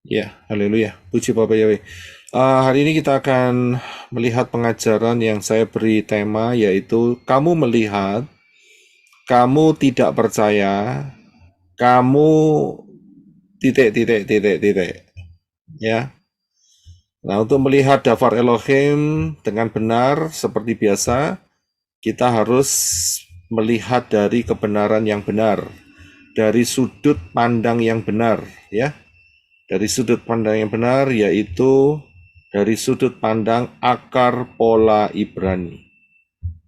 Ya, haleluya. Puji Bapak Yahweh. Hari ini kita akan melihat pengajaran yang saya beri tema yaitu kamu melihat, kamu tidak percaya, kamu titik titik titik titik. Ya. Nah, untuk melihat daftar Elohim dengan benar seperti biasa, kita harus melihat dari kebenaran yang benar, dari sudut pandang yang benar, ya. Dari sudut pandang yang benar yaitu dari sudut pandang akar pola Ibrani.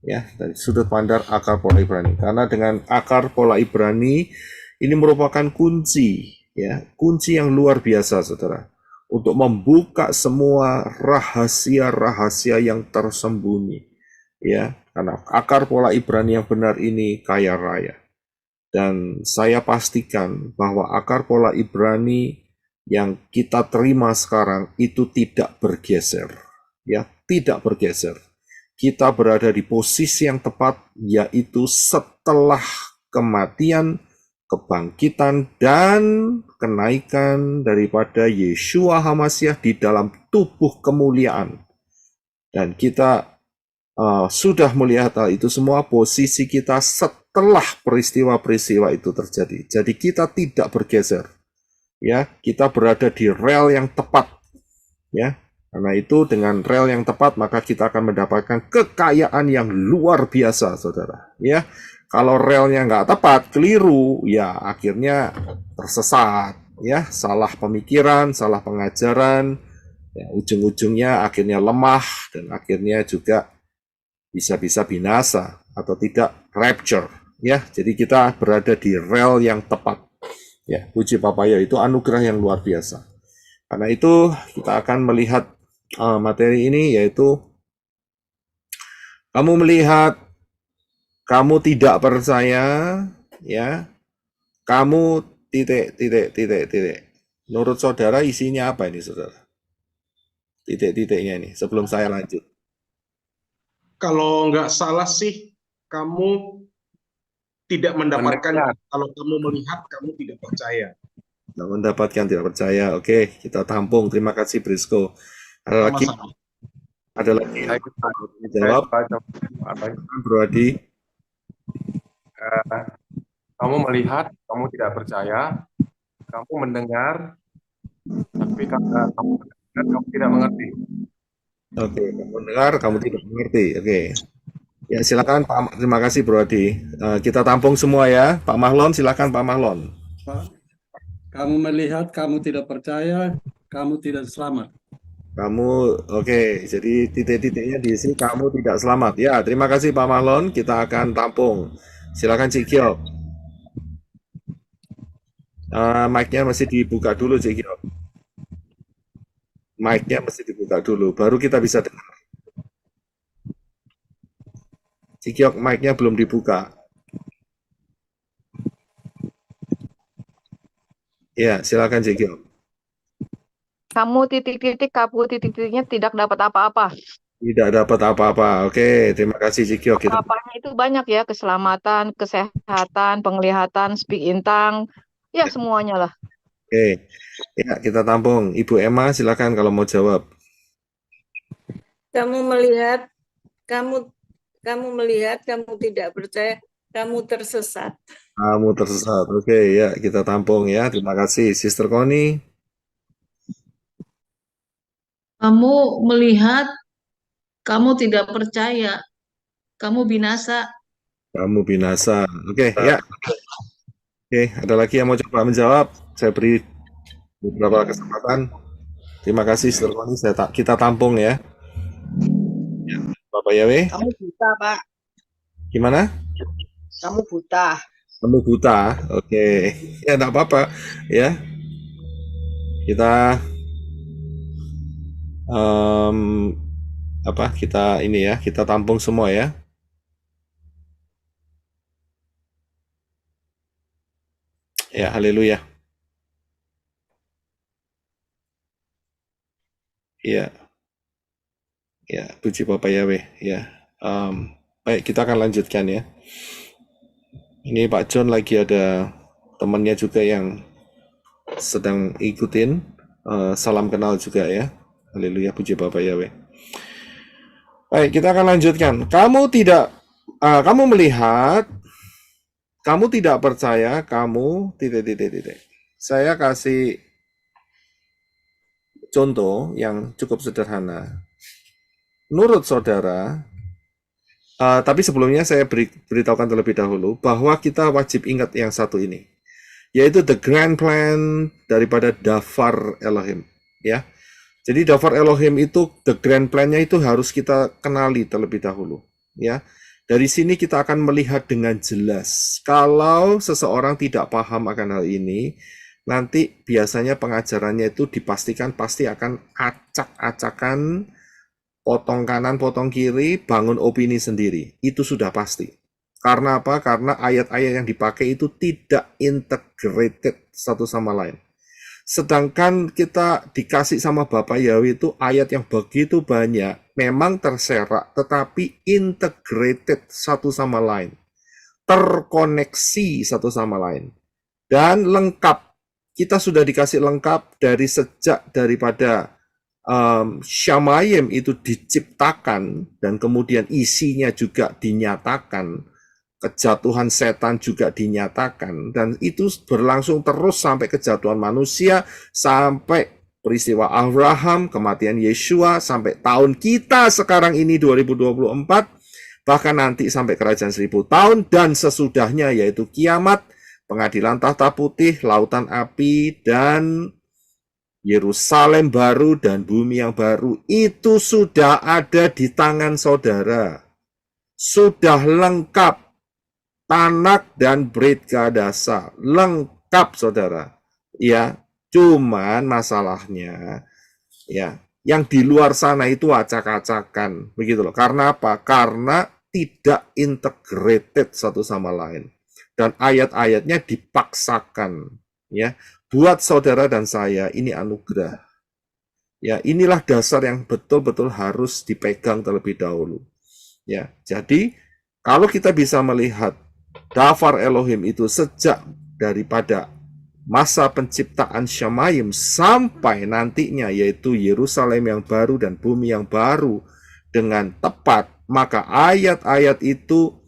Ya, dari sudut pandang akar pola Ibrani. Karena dengan akar pola Ibrani ini merupakan kunci, ya, kunci yang luar biasa, Saudara, untuk membuka semua rahasia-rahasia yang tersembunyi. Ya, karena akar pola Ibrani yang benar ini kaya raya. Dan saya pastikan bahwa akar pola Ibrani yang kita terima sekarang itu tidak bergeser, ya, tidak bergeser. Kita berada di posisi yang tepat, yaitu setelah kematian, kebangkitan, dan kenaikan daripada Yeshua HaMasyiah di dalam tubuh kemuliaan. Dan kita sudah melihat hal itu semua, posisi kita setelah peristiwa-peristiwa itu terjadi. Jadi kita tidak bergeser, ya, kita berada di rel yang tepat, ya. Karena itu dengan rel yang tepat maka kita akan mendapatkan kekayaan yang luar biasa, saudara. Ya, kalau relnya nggak tepat, keliru, ya akhirnya tersesat, ya, salah pemikiran, salah pengajaran, ya, ujung-ujungnya akhirnya lemah dan akhirnya juga bisa-bisa binasa atau tidak rapture, ya. Jadi kita berada di rel yang tepat, ya. Puji Papaya, itu anugerah yang luar biasa. Karena itu kita akan melihat materi ini, yaitu kamu melihat, kamu tidak percaya, ya, kamu titik titik titik titik. Menurut saudara isinya apa ini, saudara? Titik-titiknya ini sebelum saya lanjut. Kalau nggak salah sih, kamu tidak mendapatkan. Mendengar. Kalau kamu melihat, kamu tidak percaya. Nah, mendapatkan tidak percaya. Oke, kita tampung. Terima kasih, Brisco. Ada lagi? Sama-sama. Ada lagi yang Saya jawab? baca apa Bro Adi. kamu melihat, kamu tidak percaya, kamu mendengar, tapi karena kamu mendengar, kamu tidak mengerti. Oke, kamu dengar, kamu tidak mengerti. Oke. Ya, silakan Pak. Terima kasih, Bro Adi. Kita tampung semua ya. Pak Mahlon, silakan Pak Mahlon. Pak, kamu melihat, kamu tidak percaya, kamu tidak selamat. Kamu, oke. Jadi titik-titiknya di sini kamu tidak selamat. Ya, terima kasih Pak Mahlon. Kita akan tampung. Silakan Cik Gio. Mic-nya masih dibuka dulu, Cik Gio. Mic-nya mesti dibuka dulu, baru kita bisa dengar. Cik Gio, mic-nya belum dibuka. Ya, silakan Cik Gio. Kamu titik-titik, kamu titik-titiknya tidak dapat apa-apa. Tidak dapat apa-apa. Oke, terima kasih Cik Gio. Kita Apa-apanya itu banyak ya, keselamatan, kesehatan, penglihatan, speak in tongue, ya semuanya lah. Oke. Ya, kita tampung. Ibu Emma, silakan kalau mau jawab. Kamu melihat, kamu melihat, kamu tidak percaya, kamu tersesat. Kamu tersesat. Oke, ya, kita tampung ya. Terima kasih, Sister Connie. Kamu melihat, kamu tidak percaya, kamu binasa. Kamu binasa. Oke, ya. Oke, ada lagi yang mau coba menjawab? Saya beri beberapa kesempatan. Terima kasih, Sister Connie. Kita tampung ya. Bapak Yawe. Kamu buta, Pak. Gimana? Kamu buta. Kamu buta. Oke. Ya, enggak apa-apa. Ya. Kita kita ini ya, kita tampung semua ya. Ya, haleluya. Ya. Ya, puji Bapak Yahweh ya. Baik, kita akan lanjutkan ya. Ini Pak John lagi ada temannya juga yang sedang ikutin. salam kenal juga ya. Haleluya, puji Bapak Yahweh. Baik, kita akan lanjutkan. Kamu melihat, kamu tidak percaya, kamu titik. Saya kasih contoh yang cukup sederhana. Menurut saudara, tapi sebelumnya saya beritahukan terlebih dahulu bahwa kita wajib ingat yang satu ini, yaitu the grand plan daripada Dafar Elohim, ya. Jadi Dafar Elohim itu, the grand plan-nya itu harus kita kenali terlebih dahulu, ya. Dari sini kita akan melihat dengan jelas. Kalau seseorang tidak paham akan hal ini, nanti biasanya pengajarannya itu dipastikan pasti akan acak-acakan, potong kanan, potong kiri, bangun opini sendiri. Itu sudah pasti. Karena apa? Karena ayat-ayat yang dipakai itu tidak integrated satu sama lain. Sedangkan kita dikasih sama Bapak Yahweh itu ayat yang begitu banyak, memang terserak, tetapi integrated satu sama lain. Terkoneksi satu sama lain. Dan lengkap. Kita sudah dikasih lengkap dari sejak daripada Shamayim itu diciptakan, dan kemudian isinya juga dinyatakan. Kejatuhan setan juga dinyatakan, dan itu berlangsung terus sampai kejatuhan manusia, sampai peristiwa Abraham, kematian Yeshua, sampai tahun kita sekarang ini 2024, bahkan nanti sampai kerajaan 1000 tahun, dan sesudahnya yaitu kiamat, pengadilan tahta putih, lautan api, dan Yerusalem baru dan bumi yang baru. Itu sudah ada di tangan saudara. Sudah lengkap. Tanak dan Brit Kadasa lengkap saudara, ya. Cuman masalahnya, ya, yang di luar sana itu acak-acakan, begitu loh. Karena apa? Karena tidak integrated satu sama lain, dan ayat-ayatnya dipaksakan, ya. Buat saudara dan saya ini anugerah, ya. Inilah dasar yang betul-betul harus dipegang terlebih dahulu, ya. Jadi kalau kita bisa melihat Dafar Elohim itu sejak daripada masa penciptaan Shamayim sampai nantinya yaitu Yerusalem yang baru dan bumi yang baru dengan tepat, maka ayat-ayat itu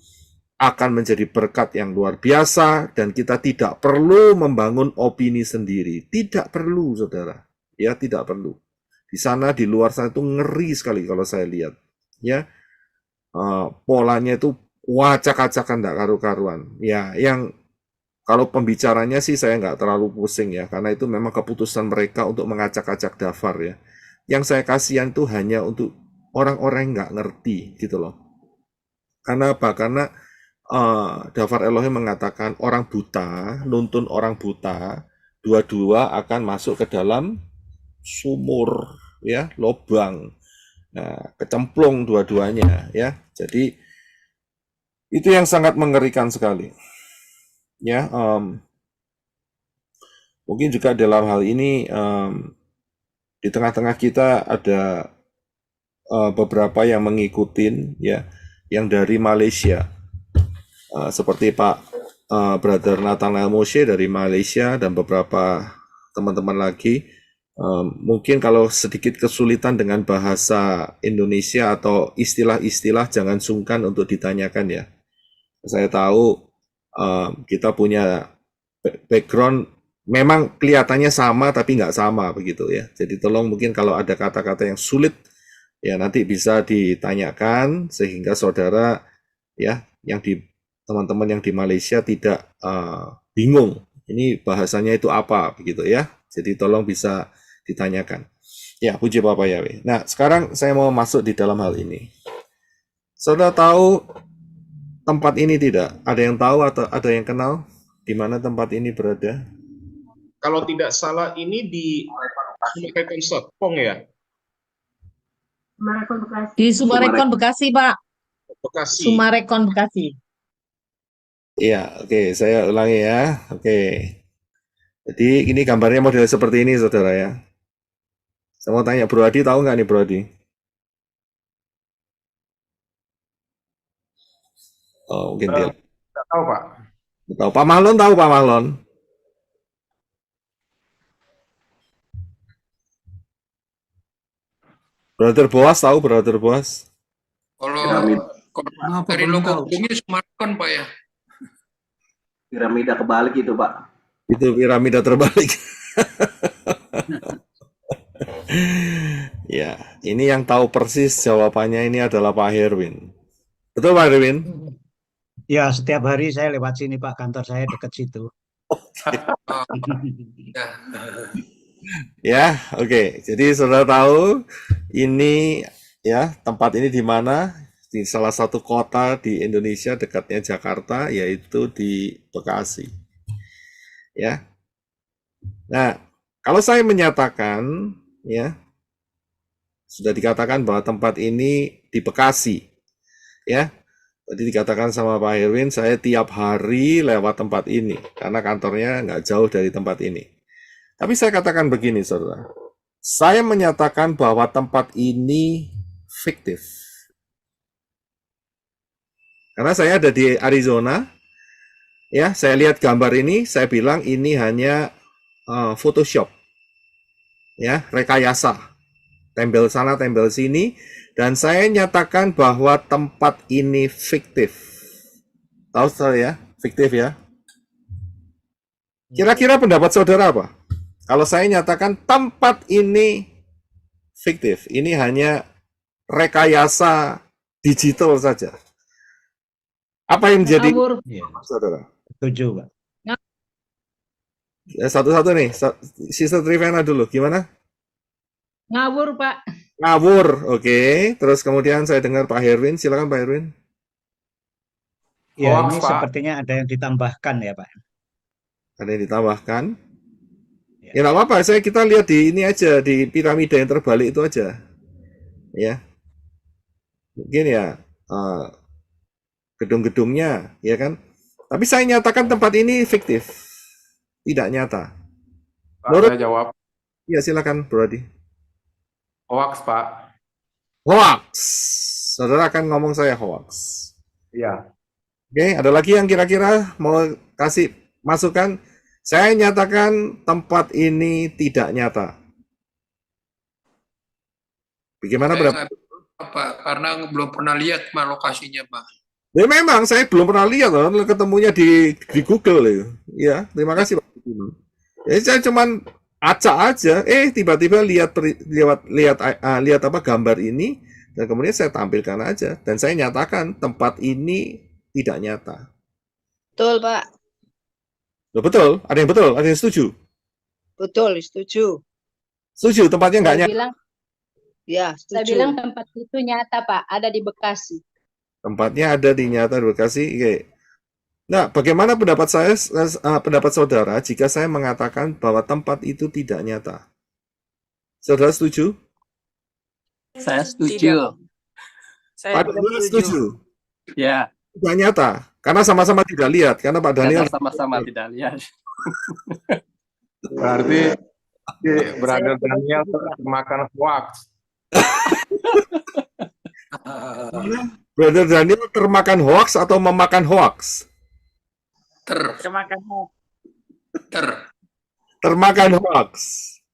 akan menjadi berkat yang luar biasa, dan kita tidak perlu membangun opini sendiri. Tidak perlu, saudara. Ya, tidak perlu. Di sana, di luar sana itu ngeri sekali kalau saya lihat. Ya, polanya itu wacak-acakan enggak karu-karuan. Ya, yang kalau pembicaranya sih saya nggak terlalu pusing ya, karena itu memang keputusan mereka untuk mengacak-acak Dafar ya. Yang saya kasihan itu hanya untuk orang-orang yang nggak ngerti gitu loh. Karena apa? Karena Dafar Elohim mengatakan orang buta, nuntun orang buta, dua-dua akan masuk ke dalam sumur ya, lobang. Nah, kecemplung dua-duanya ya. Jadi itu yang sangat mengerikan sekali. Ya, mungkin juga dalam hal ini di tengah-tengah kita ada beberapa yang mengikutin ya, yang dari Malaysia, seperti Pak Brother Nathanael Moshe dari Malaysia dan beberapa teman-teman lagi. Mungkin kalau sedikit kesulitan dengan bahasa Indonesia atau istilah-istilah, jangan sungkan untuk ditanyakan ya. Saya tahu kita punya background memang kelihatannya sama tapi nggak sama begitu ya. Jadi tolong mungkin kalau ada kata-kata yang sulit ya nanti bisa ditanyakan sehingga saudara ya yang di teman-teman yang di Malaysia tidak bingung ini bahasanya itu apa begitu ya. Jadi tolong bisa ditanyakan. Ya, puji Bapak Yahweh. Nah, sekarang saya mau masuk di dalam hal ini. Saudara tahu tempat ini tidak? Ada yang tahu atau ada yang kenal di mana tempat ini berada? Kalau tidak salah ini di Sumarekon Serpong ya? Di Sumarekon Bekasi, Pak. Bekasi. Sumarekon Bekasi. Iya, oke, saya ulangi ya. Oke. Jadi ini gambarnya model seperti ini, saudara ya. Saya mau tanya, Bro Adi tahu nggak nih, Bro Adi? Oh, mungkin dia Tidak tahu, Pak. tahu. Pak Mahlon tahu, Pak Mahlon? Brother Boas tahu Brother Boas? Kalau Maaf, Pak, dari belum logo tahu. gedungnya smartphone Pak ya. Piramida kebalik itu, Pak. Itu piramida terbalik. Ya, ini yang tahu persis jawabannya ini adalah Pak Herwin. Betul Pak Herwin? Ya, setiap hari saya lewat sini, Pak. Kantor saya dekat situ. Ya. Ya, oke. Jadi saudara tahu ini ya tempat ini di mana? Di salah satu kota di Indonesia dekatnya Jakarta, yaitu di Bekasi. Ya. Nah, kalau saya menyatakan ya sudah dikatakan bahwa tempat ini di Bekasi. Ya. Tadi dikatakan sama Pak Herwin, saya tiap hari lewat tempat ini karena kantornya nggak jauh dari tempat ini. Tapi saya katakan begini, saudara. Saya menyatakan bahwa tempat ini fiktif. Karena saya ada di Arizona, ya, saya lihat gambar ini, saya bilang ini hanya Photoshop, ya, rekayasa, tempel sana, tempel sini, dan saya nyatakan bahwa tempat ini fiktif. Tahu saya, fiktif ya. Kira-kira pendapat saudara apa? Kalau saya nyatakan tempat ini fiktif, ini hanya rekayasa digital saja. Apa yang menjadi Ngawur. Iya, saudara? setuju, Pak. Ya, satu-satu nih, Sister Trivena dulu, gimana? Ngawur, Pak. Ngawur, oke. Terus kemudian saya dengar Pak Herwin, silakan Pak Herwin. Ya, Hoax, ini Pak. sepertinya ada yang ditambahkan ya, Pak. Ada yang ditambahkan? Ya. Ya nggak apa-apa, kita lihat di ini aja, di piramida yang terbalik itu aja. Ya. Mungkin ya, gedung-gedungnya, ya kan? Tapi saya nyatakan tempat ini fiktif. Tidak nyata. Pak, Menurut- saya jawab Ya silakan, Bro Adi. hoax, Pak. Hoax. Saudara akan ngomong saya hoax. Iya. Oke, ada lagi yang kira-kira mau kasih masukan? Saya nyatakan tempat ini tidak nyata. Bagaimana Saya pendapat? nggak Pak, karena belum pernah lihat Pak lokasinya Pak. Ya memang saya belum pernah lihat loh, ketemunya di Google ya. Ya, terima kasih Pak. Ya, saya cuman acak aja, tiba-tiba lihat apa gambar ini dan kemudian saya tampilkan aja dan saya nyatakan tempat ini tidak nyata. Betul, Pak. Loh, betul, ada yang setuju. Betul, setuju. Setuju, tempatnya nggak nyata. Ya, Saya setuju. bilang tempat itu nyata, Pak. Ada di Bekasi. Tempatnya ada di nyata di Bekasi. Oke. Nah, bagaimana pendapat pendapat saudara jika saya mengatakan bahwa tempat itu tidak nyata? Saudara setuju? Saya setuju. Saya Pak tidak Daniel setuju. setuju? Ya, Tidak nyata, karena sama-sama tidak lihat. Karena Pak Daniel karena sama-sama tidak lihat. Berarti Brother Daniel termakan hoax. Brother Daniel termakan hoax atau memakan hoax? Termakan Termakan hoax.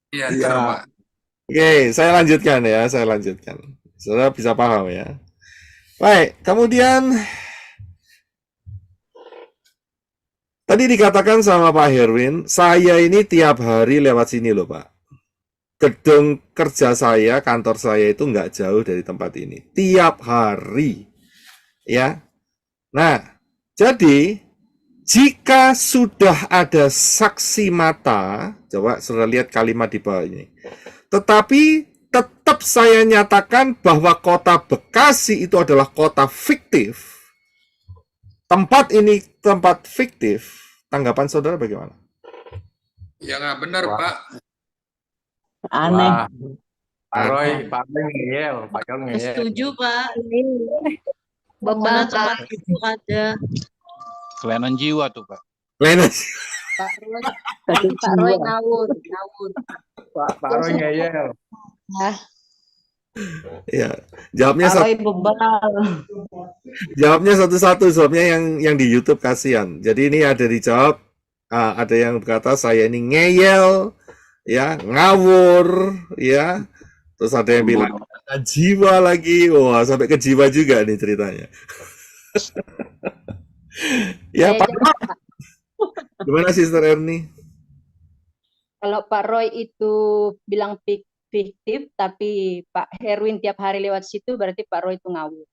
Iya, Iya. Pak. Oke, saya lanjutkan ya, Saudara bisa paham ya. Baik, kemudian tadi dikatakan sama Pak Herwin, saya ini tiap hari lewat sini loh Pak. Gedung kerja saya, kantor saya itu nggak jauh dari tempat ini. Tiap hari. Ya. Nah, jadi jika sudah ada saksi mata, coba saudara lihat kalimat di bawah ini. Tetapi tetap saya nyatakan bahwa kota Bekasi itu adalah kota fiktif. Tempat ini tempat fiktif. Tanggapan saudara bagaimana? Ya nggak benar Pak. Aneh. Wah, Pak Roy ngeyel, Pak Yon ngeyel. Setuju, Pak. Mana tempat itu ada. Kelainan jiwa tuh, Pak. Lenes. Pak Roy ngawur. Pak Roy ngeyel. Ya, jawabnya Pak Roy bebal. jawabnya satu-satu, jawabnya yang di YouTube kasihan. Jadi ini ada dijawab, ada yang berkata saya ini ngeyel, ya, ngawur, ya. Terus ada yang bilang Jiwa lagi. Wah, sampai ke jiwa juga nih ceritanya. Ya, Saya Pak. jawab, Pak. Gimana Sister Erni? Kalau Pak Roy itu bilang fiktif, tapi Pak Herwin tiap hari lewat situ, berarti Pak Roy itu ngawur.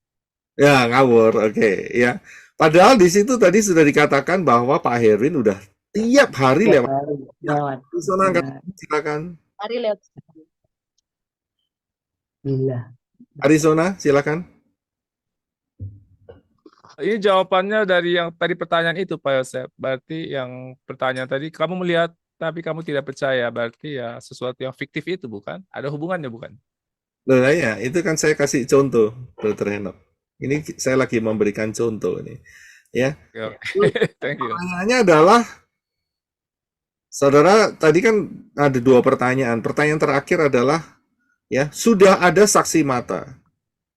Ya, ngawur. Oke, ya. Padahal di situ tadi sudah dikatakan bahwa Pak Herwin udah tiap hari Tiap lewat. hari lewat. Susana, Benar. silakan. Hari lewat situ. Gila. Arizona, silakan. Ini jawabannya dari yang tadi pertanyaan itu, Pak Yosef. Berarti yang pertanyaan tadi, kamu melihat tapi kamu tidak percaya, berarti ya sesuatu yang fiktif itu, bukan? Ada hubungannya, bukan? Loh, ya, itu kan saya kasih contoh, Dr. Henok. Ini saya lagi memberikan contoh ini. Ya. Thank you. Pertanyaannya adalah, saudara, tadi kan ada dua pertanyaan. Pertanyaan terakhir adalah, ya, sudah ada saksi mata.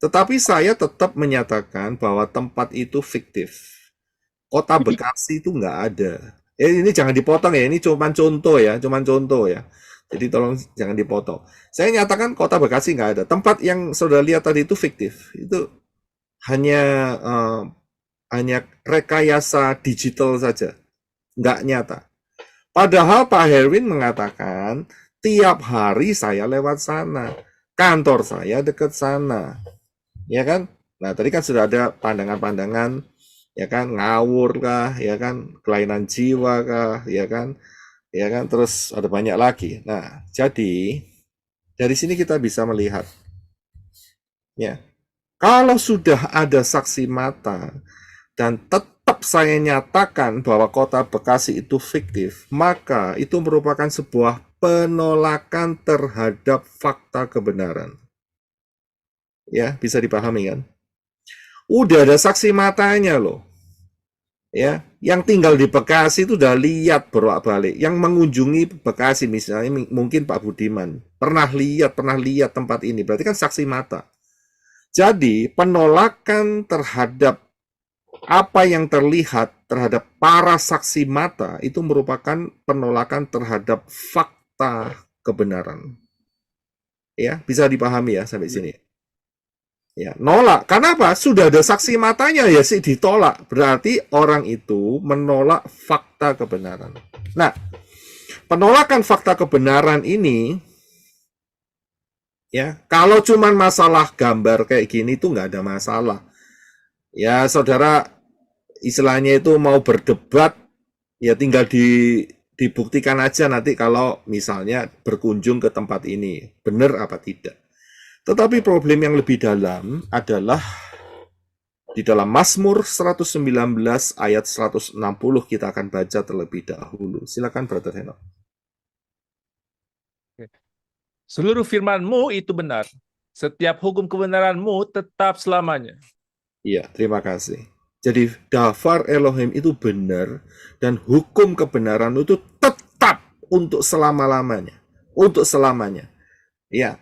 Tetapi saya tetap menyatakan bahwa tempat itu fiktif. Kota Bekasi itu nggak ada. Ini jangan dipotong ya, ini cuma contoh ya, Jadi tolong jangan dipotong. Saya nyatakan Kota Bekasi nggak ada. Tempat yang saudara lihat tadi itu fiktif. Itu hanya rekayasa digital saja, nggak nyata. Padahal Pak Herwin mengatakan tiap hari saya lewat sana, kantor saya dekat sana. Ya kan? Nah, tadi kan sudah ada pandangan-pandangan, ya kan, ngawur kah, ya kan, kelainan jiwa kah, ya kan, terus ada banyak lagi. Nah, jadi dari sini kita bisa melihat, ya, kalau sudah ada saksi mata dan tetap saya nyatakan bahwa Kota Bekasi itu fiktif, maka itu merupakan sebuah penolakan terhadap fakta kebenaran. Ya, bisa dipahami kan? Udah ada saksi matanya loh. Ya, yang tinggal di Bekasi itu udah lihat bolak-balik. Yang mengunjungi Bekasi misalnya mungkin Pak Budiman pernah lihat tempat ini. Berarti kan saksi mata. Jadi, penolakan terhadap apa yang terlihat terhadap para saksi mata itu merupakan penolakan terhadap fakta kebenaran. Ya, bisa dipahami ya sampai sini. Ya, nolak. Kenapa? Sudah ada saksi matanya ya sih ditolak. Berarti orang itu menolak fakta kebenaran. Nah, penolakan fakta kebenaran ini, ya, kalau cuman masalah gambar kayak gini itu nggak ada masalah. Ya, saudara, istilahnya itu mau berdebat, ya tinggal dibuktikan aja nanti kalau misalnya berkunjung ke tempat ini. Benar apa tidak? Tetapi problem yang lebih dalam adalah di dalam Mazmur 119 ayat 160 kita akan baca terlebih dahulu. Silakan Brother Henok. Seluruh firman-Mu itu benar. Setiap hukum kebenaran-Mu tetap selamanya. Iya, terima kasih. Jadi Dafar Elohim itu benar dan hukum kebenaran itu tetap untuk selama-lamanya. Untuk selamanya. Ya.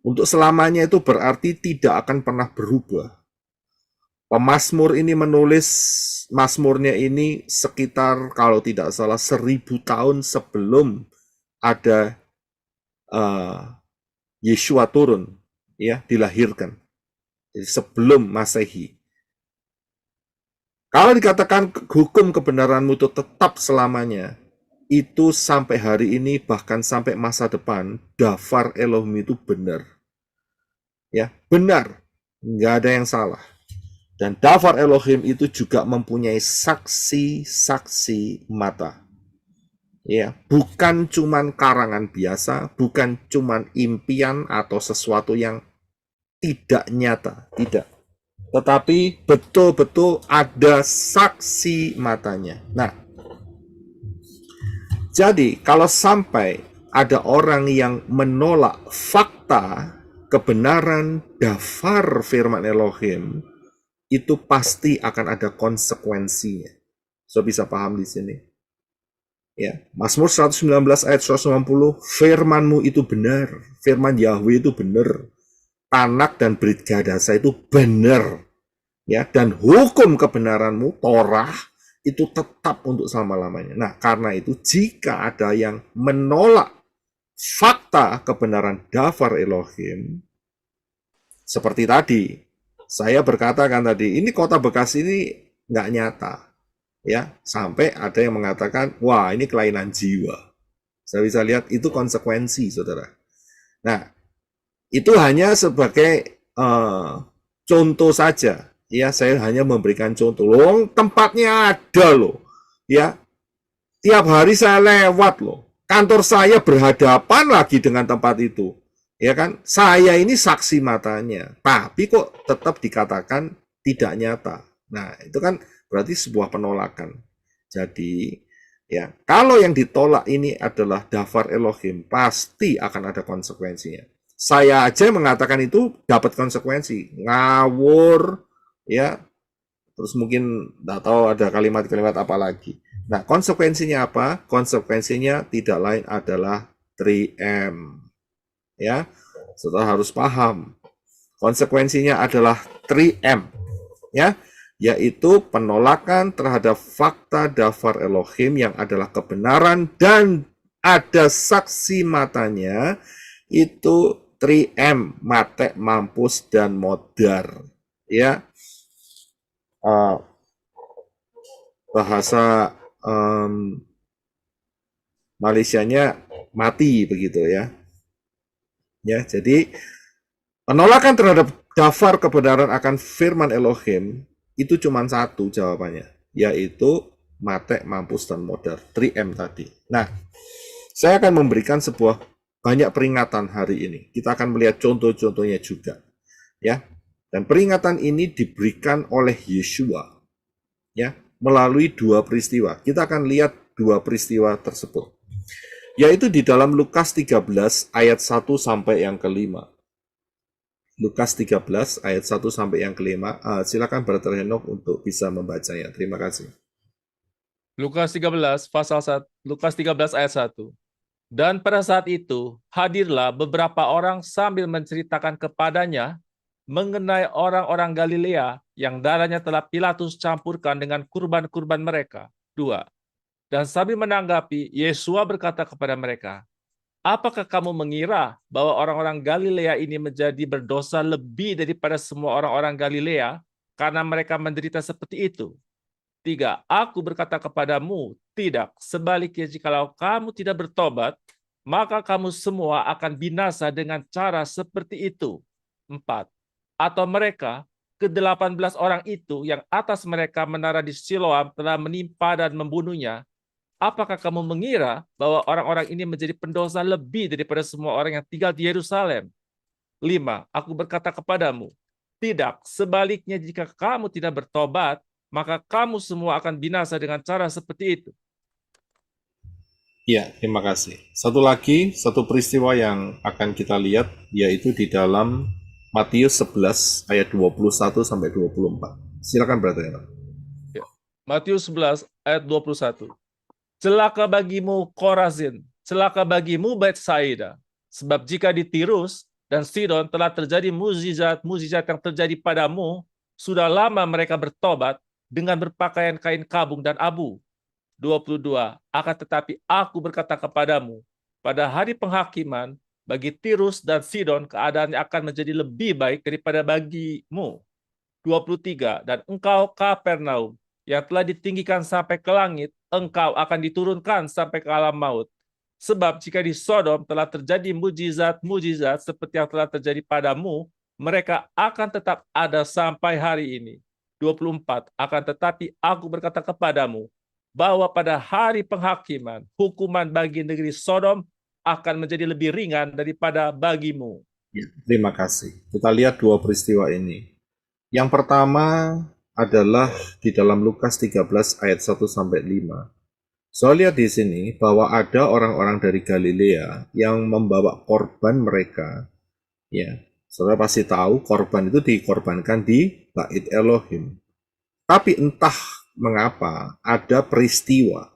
Untuk selamanya itu berarti tidak akan pernah berubah. Pemazmur ini menulis Mazmurnya ini sekitar kalau tidak salah 1000 tahun sebelum ada Yeshua turun, ya, dilahirkan. Jadi sebelum Masehi. Kalau dikatakan hukum kebenaranmu itu tetap selamanya, itu sampai hari ini bahkan sampai masa depan, Dafar Elohim itu benar. Ya, benar. Nggak ada yang salah. Dan Dafar Elohim itu juga mempunyai saksi-saksi mata. Ya, bukan cuman karangan biasa, bukan cuman impian atau sesuatu yang tidak nyata, tidak. Tetapi betul-betul ada saksi matanya. Nah, jadi kalau sampai ada orang yang menolak fakta kebenaran dafar firman Elohim, itu pasti akan ada konsekuensinya. So bisa paham di sini. Ya, Mazmur 119 ayat 190, firman-Mu itu benar, firman Yahweh itu benar, Tanak dan Brit Gadasa itu benar. Ya, dan hukum kebenaran-Mu, Torah, itu tetap untuk selama-lamanya. Nah, karena itu jika ada yang menolak fakta kebenaran Dafar Elohim, Seperti tadi, saya berkata kan tadi, ini kota Bekasi ini nggak nyata. Ya, sampai ada yang mengatakan, wah ini kelainan jiwa. Saya bisa lihat itu konsekuensi, saudara. Nah, itu hanya sebagai contoh saja. Ya, saya hanya memberikan contoh. Loh, tempatnya ada loh. Ya, tiap hari saya lewat loh. Kantor saya berhadapan lagi dengan tempat itu. Ya kan? Saya ini saksi matanya. Tapi kok tetap dikatakan tidak nyata. Nah, itu kan berarti sebuah penolakan. Jadi, ya, kalau yang ditolak ini adalah dafar Elohim, pasti akan ada konsekuensinya. Saya aja mengatakan itu dapat konsekuensi. Ngawur, ya. Terus mungkin nggak tahu ada kalimat-kalimat apa lagi. Nah, konsekuensinya apa? Konsekuensinya tidak lain adalah 3M. Ya, saudara harus paham. Konsekuensinya adalah 3M. Ya, yaitu penolakan terhadap fakta dafar Elohim yang adalah kebenaran dan ada saksi matanya, itu 3M, mate, mampus, dan modar. Ya, bahasa Malaysianya mati begitu ya. Ya, jadi penolakan terhadap dafar kebenaran akan firman Elohim itu cuma satu jawabannya, yaitu mate, mampus, dan modar. 3M tadi. Nah, saya akan memberikan sebuah banyak peringatan hari ini. Kita akan melihat contoh-contohnya juga. Ya. Dan peringatan ini diberikan oleh Yeshua. Ya, melalui dua peristiwa. Kita akan lihat dua peristiwa tersebut. Yaitu di dalam Lukas 13 ayat 1 sampai yang kelima. Lukas 13 ayat 1 sampai yang kelima. Silakan Brother Henok untuk bisa membacanya. Terima kasih. Lukas 13 pasal 1, Lukas 13 ayat 1. Dan pada saat itu hadirlah beberapa orang sambil menceritakan kepadanya mengenai orang-orang Galilea yang darahnya telah Pilatus campurkan dengan kurban-kurban mereka. 2. Dan sambil menanggapi, Yesua berkata kepada mereka, apakah kamu mengira bahwa orang-orang Galilea ini menjadi berdosa lebih daripada semua orang-orang Galilea karena mereka menderita seperti itu? 3. Aku berkata kepadamu, tidak. Sebaliknya, jikalau kamu tidak bertobat, maka kamu semua akan binasa dengan cara seperti itu. 4. Atau mereka, ke-18 orang itu yang atas mereka menara di Siloam telah menimpa dan membunuhnya, apakah kamu mengira bahwa orang-orang ini menjadi pendosa lebih daripada semua orang yang tinggal di Yerusalem? 5. Aku berkata kepadamu, tidak. Sebaliknya, jika kamu tidak bertobat, maka kamu semua akan binasa dengan cara seperti itu. Ya, terima kasih. Satu lagi, satu peristiwa yang akan kita lihat, yaitu di dalam Matius 11 ayat 21 sampai 24. Silakan Brother Henok. Ya. Matius 11 ayat 21. Celaka bagimu Korazin, celaka bagimu Betsaida, sebab jika di Tirus dan Sidon telah terjadi mukjizat-mukjizat yang terjadi padamu, sudah lama mereka bertobat dengan berpakaian kain kabung dan abu. 22. Akan tetapi aku berkata kepadamu, pada hari penghakiman, bagi Tirus dan Sidon keadaannya akan menjadi lebih baik daripada bagimu. 23. Dan engkau Kapernaum, yang telah ditinggikan sampai ke langit, engkau akan diturunkan sampai ke alam maut. Sebab jika di Sodom telah terjadi mukjizat-mukjizat seperti yang telah terjadi padamu, mereka akan tetap ada sampai hari ini. 24. Akan tetapi aku berkata kepadamu, bahwa pada hari penghakiman, hukuman bagi negeri Sodom akan menjadi lebih ringan daripada bagimu. Ya, terima kasih. Kita lihat dua peristiwa ini. Yang pertama adalah di dalam Lukas 13 ayat 1 sampai 5. Saya lihat di sini bahwa ada orang-orang dari Galilea yang membawa korban mereka. Ya, saudara pasti tahu korban itu dikorbankan di Bait Elohim. Tapi entah mengapa ada peristiwa,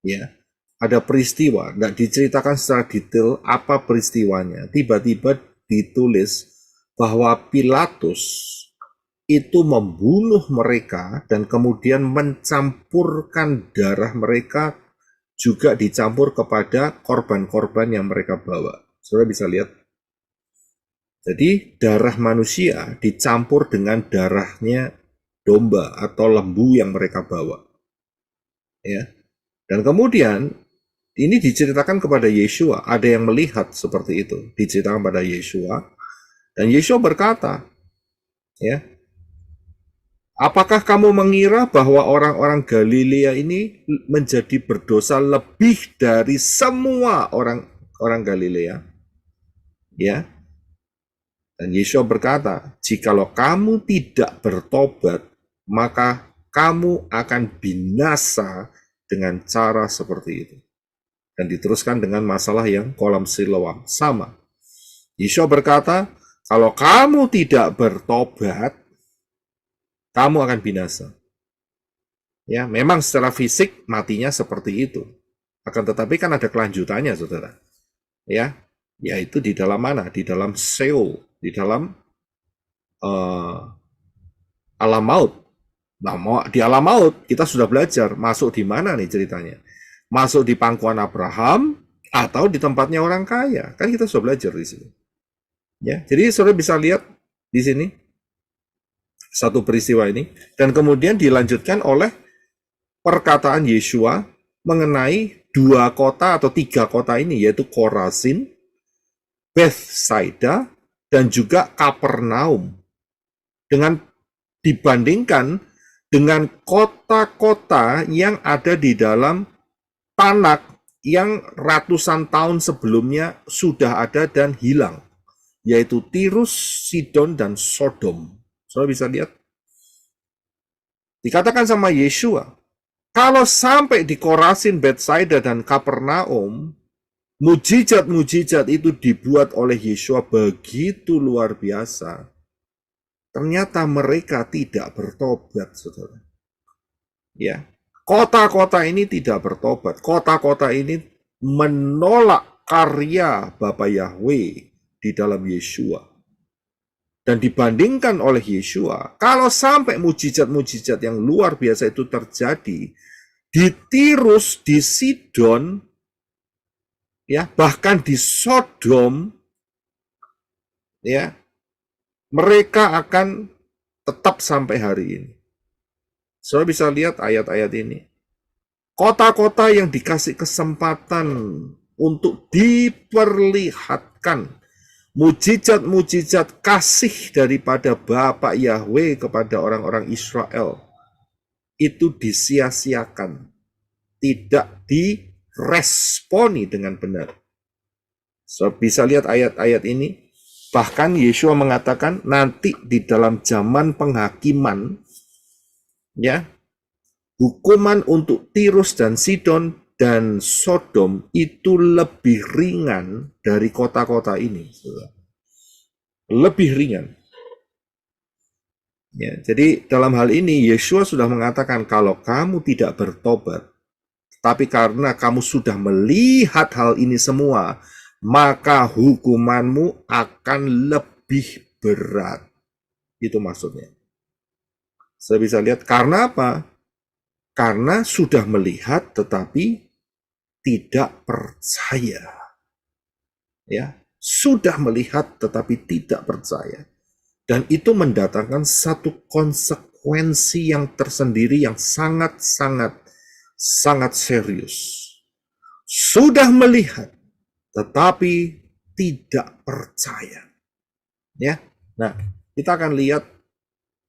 ya, ada peristiwa, nggak diceritakan secara detail apa peristiwanya. Tiba-tiba ditulis bahwa Pilatus itu membunuh mereka dan kemudian mencampurkan darah mereka juga dicampur kepada korban-korban yang mereka bawa. Saudara bisa lihat. Jadi darah manusia dicampur dengan darahnya domba atau lembu yang mereka bawa. Ya. Dan kemudian ini diceritakan kepada Yeshua, ada yang melihat seperti itu, diceritakan pada Yeshua, dan Yeshua berkata, ya, apakah kamu mengira bahwa orang-orang Galilea ini menjadi berdosa lebih dari semua orang Galilea? Ya. Dan Yeshua berkata, jikalau kamu tidak bertobat, maka kamu akan binasa dengan cara seperti itu. Dan diteruskan dengan masalah yang kolam Siloam. Sama. Yeshua berkata, kalau kamu tidak bertobat, kamu akan binasa. Ya, memang secara fisik matinya seperti itu. Akan tetapi kan ada kelanjutannya, saudara. Ya, yaitu di dalam mana? Di dalam Sheol, di dalam alam maut. Nah, di alam maut kita sudah belajar masuk di mana nih ceritanya? Masuk di pangkuan Abraham atau di tempatnya orang kaya? Kan kita sudah belajar di sini. Ya, jadi saudara bisa lihat di sini satu peristiwa ini, dan kemudian dilanjutkan oleh perkataan Yeshua mengenai 2 kota atau 3 kota ini, yaitu Korazin, Bethsaida, dan juga Kapernaum. Dengan dibandingkan dengan kota-kota yang ada di dalam Tanak yang ratusan tahun sebelumnya sudah ada dan hilang, yaitu Tirus, Sidon, dan Sodom. Saudara bisa lihat. Dikatakan sama Yeshua, kalau sampai di Korazin, Bethsaida, dan Kapernaum, mujizat-mujizat itu dibuat oleh Yeshua begitu luar biasa. Ternyata mereka tidak bertobat, saudara. Ya, kota-kota ini tidak bertobat. Kota-kota ini menolak karya Bapa Yahweh di dalam Yeshua. Dan dibandingkan oleh Yeshua, kalau sampai mujizat-mujizat yang luar biasa itu terjadi di Tirus, di Sidon, ya, bahkan di Sodom, ya, mereka akan tetap sampai hari ini. Saudara bisa lihat ayat-ayat ini. Kota-kota yang dikasih kesempatan untuk diperlihatkan mujizat-mujizat kasih daripada Bapa Yahweh kepada orang-orang Israel, itu disia-siakan, tidak diresponi dengan benar. So, bisa lihat ayat-ayat ini. Bahkan Yeshua mengatakan nanti di dalam zaman penghakiman, ya, hukuman untuk Tirus dan Sidon dan Sodom itu lebih ringan dari kota-kota ini. Lebih ringan. Ya, jadi dalam hal ini Yeshua sudah mengatakan kalau kamu tidak bertobat, tapi karena kamu sudah melihat hal ini semua, maka hukumanmu akan lebih berat. Itu maksudnya. Saya bisa lihat karena apa? Karena sudah melihat tetapi tidak percaya. Ya, sudah melihat tetapi tidak percaya. Dan itu mendatangkan satu konsekuensi yang tersendiri yang sangat serius. Sudah melihat tetapi tidak percaya. Ya. Nah, kita akan lihat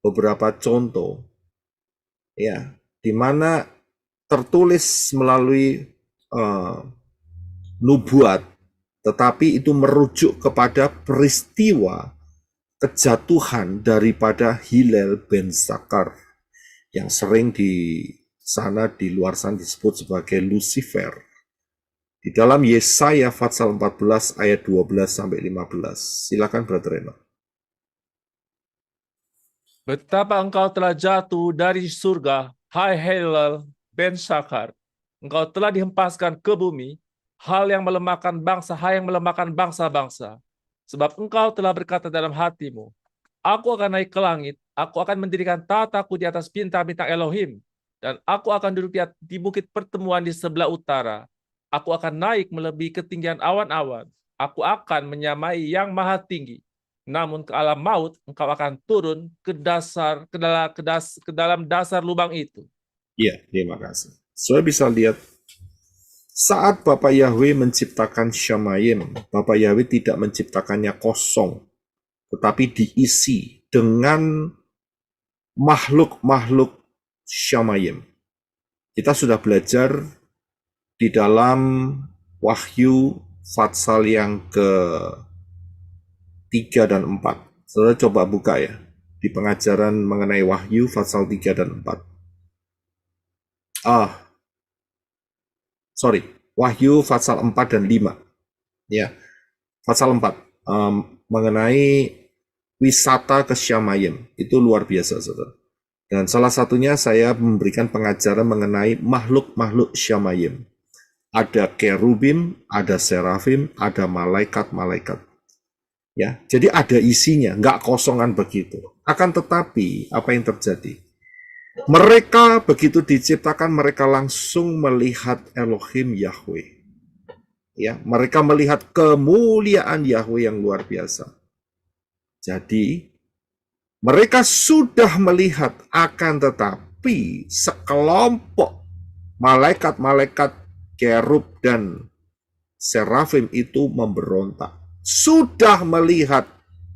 beberapa contoh, ya, di mana tertulis melalui nubuat, tetapi itu merujuk kepada peristiwa kejatuhan daripada Hillel bin Zakar yang sering di sana, di luar sana disebut sebagai Lucifer. Di dalam Yesaya pasal 14 ayat 12-15. Silakan Brother Reno. Betapa engkau telah jatuh dari surga, hai Hillel bin Zakar. Engkau telah dihempaskan ke bumi, hal yang melemahkan bangsa, hai yang melemahkan bangsa-bangsa. Sebab engkau telah berkata dalam hatimu, aku akan naik ke langit, aku akan mendirikan tataku di atas bintang-bintang Elohim, dan aku akan duduk di bukit pertemuan di sebelah utara. Aku akan naik melebihi ketinggian awan-awan. Aku akan menyamai yang maha tinggi. namun ke alam maut engkau akan turun ke dalam dasar lubang itu. Ya, terima kasih. Saudara bisa lihat, saat Bapak Yahweh menciptakan Shamayim, Bapak Yahweh tidak menciptakannya kosong, tetapi diisi dengan makhluk-makhluk Shamayim. Kita sudah belajar di dalam Wahyu Fatsal yang ke-3 dan 4. Saudara coba buka ya, di pengajaran mengenai Wahyu Fatsal 3 dan 4. Wahyu Fatsal 4 dan 5. Ya, Fatsal 4 mengenai wisata ke Shamayim. Itu luar biasa, saudara. Dan salah satunya saya memberikan pengajaran mengenai makhluk-makhluk Shamayim. Ada kerubim, ada serafim, ada malaikat-malaikat. Ya, jadi ada isinya, nggak kosongan begitu. Akan tetapi, apa yang terjadi? Mereka begitu diciptakan, mereka langsung melihat Elohim Yahweh. Ya, mereka melihat kemuliaan Yahweh yang luar biasa. Jadi, mereka sudah melihat, akan tetapi sekelompok malaikat-malaikat kerub dan serafim itu memberontak. Sudah melihat,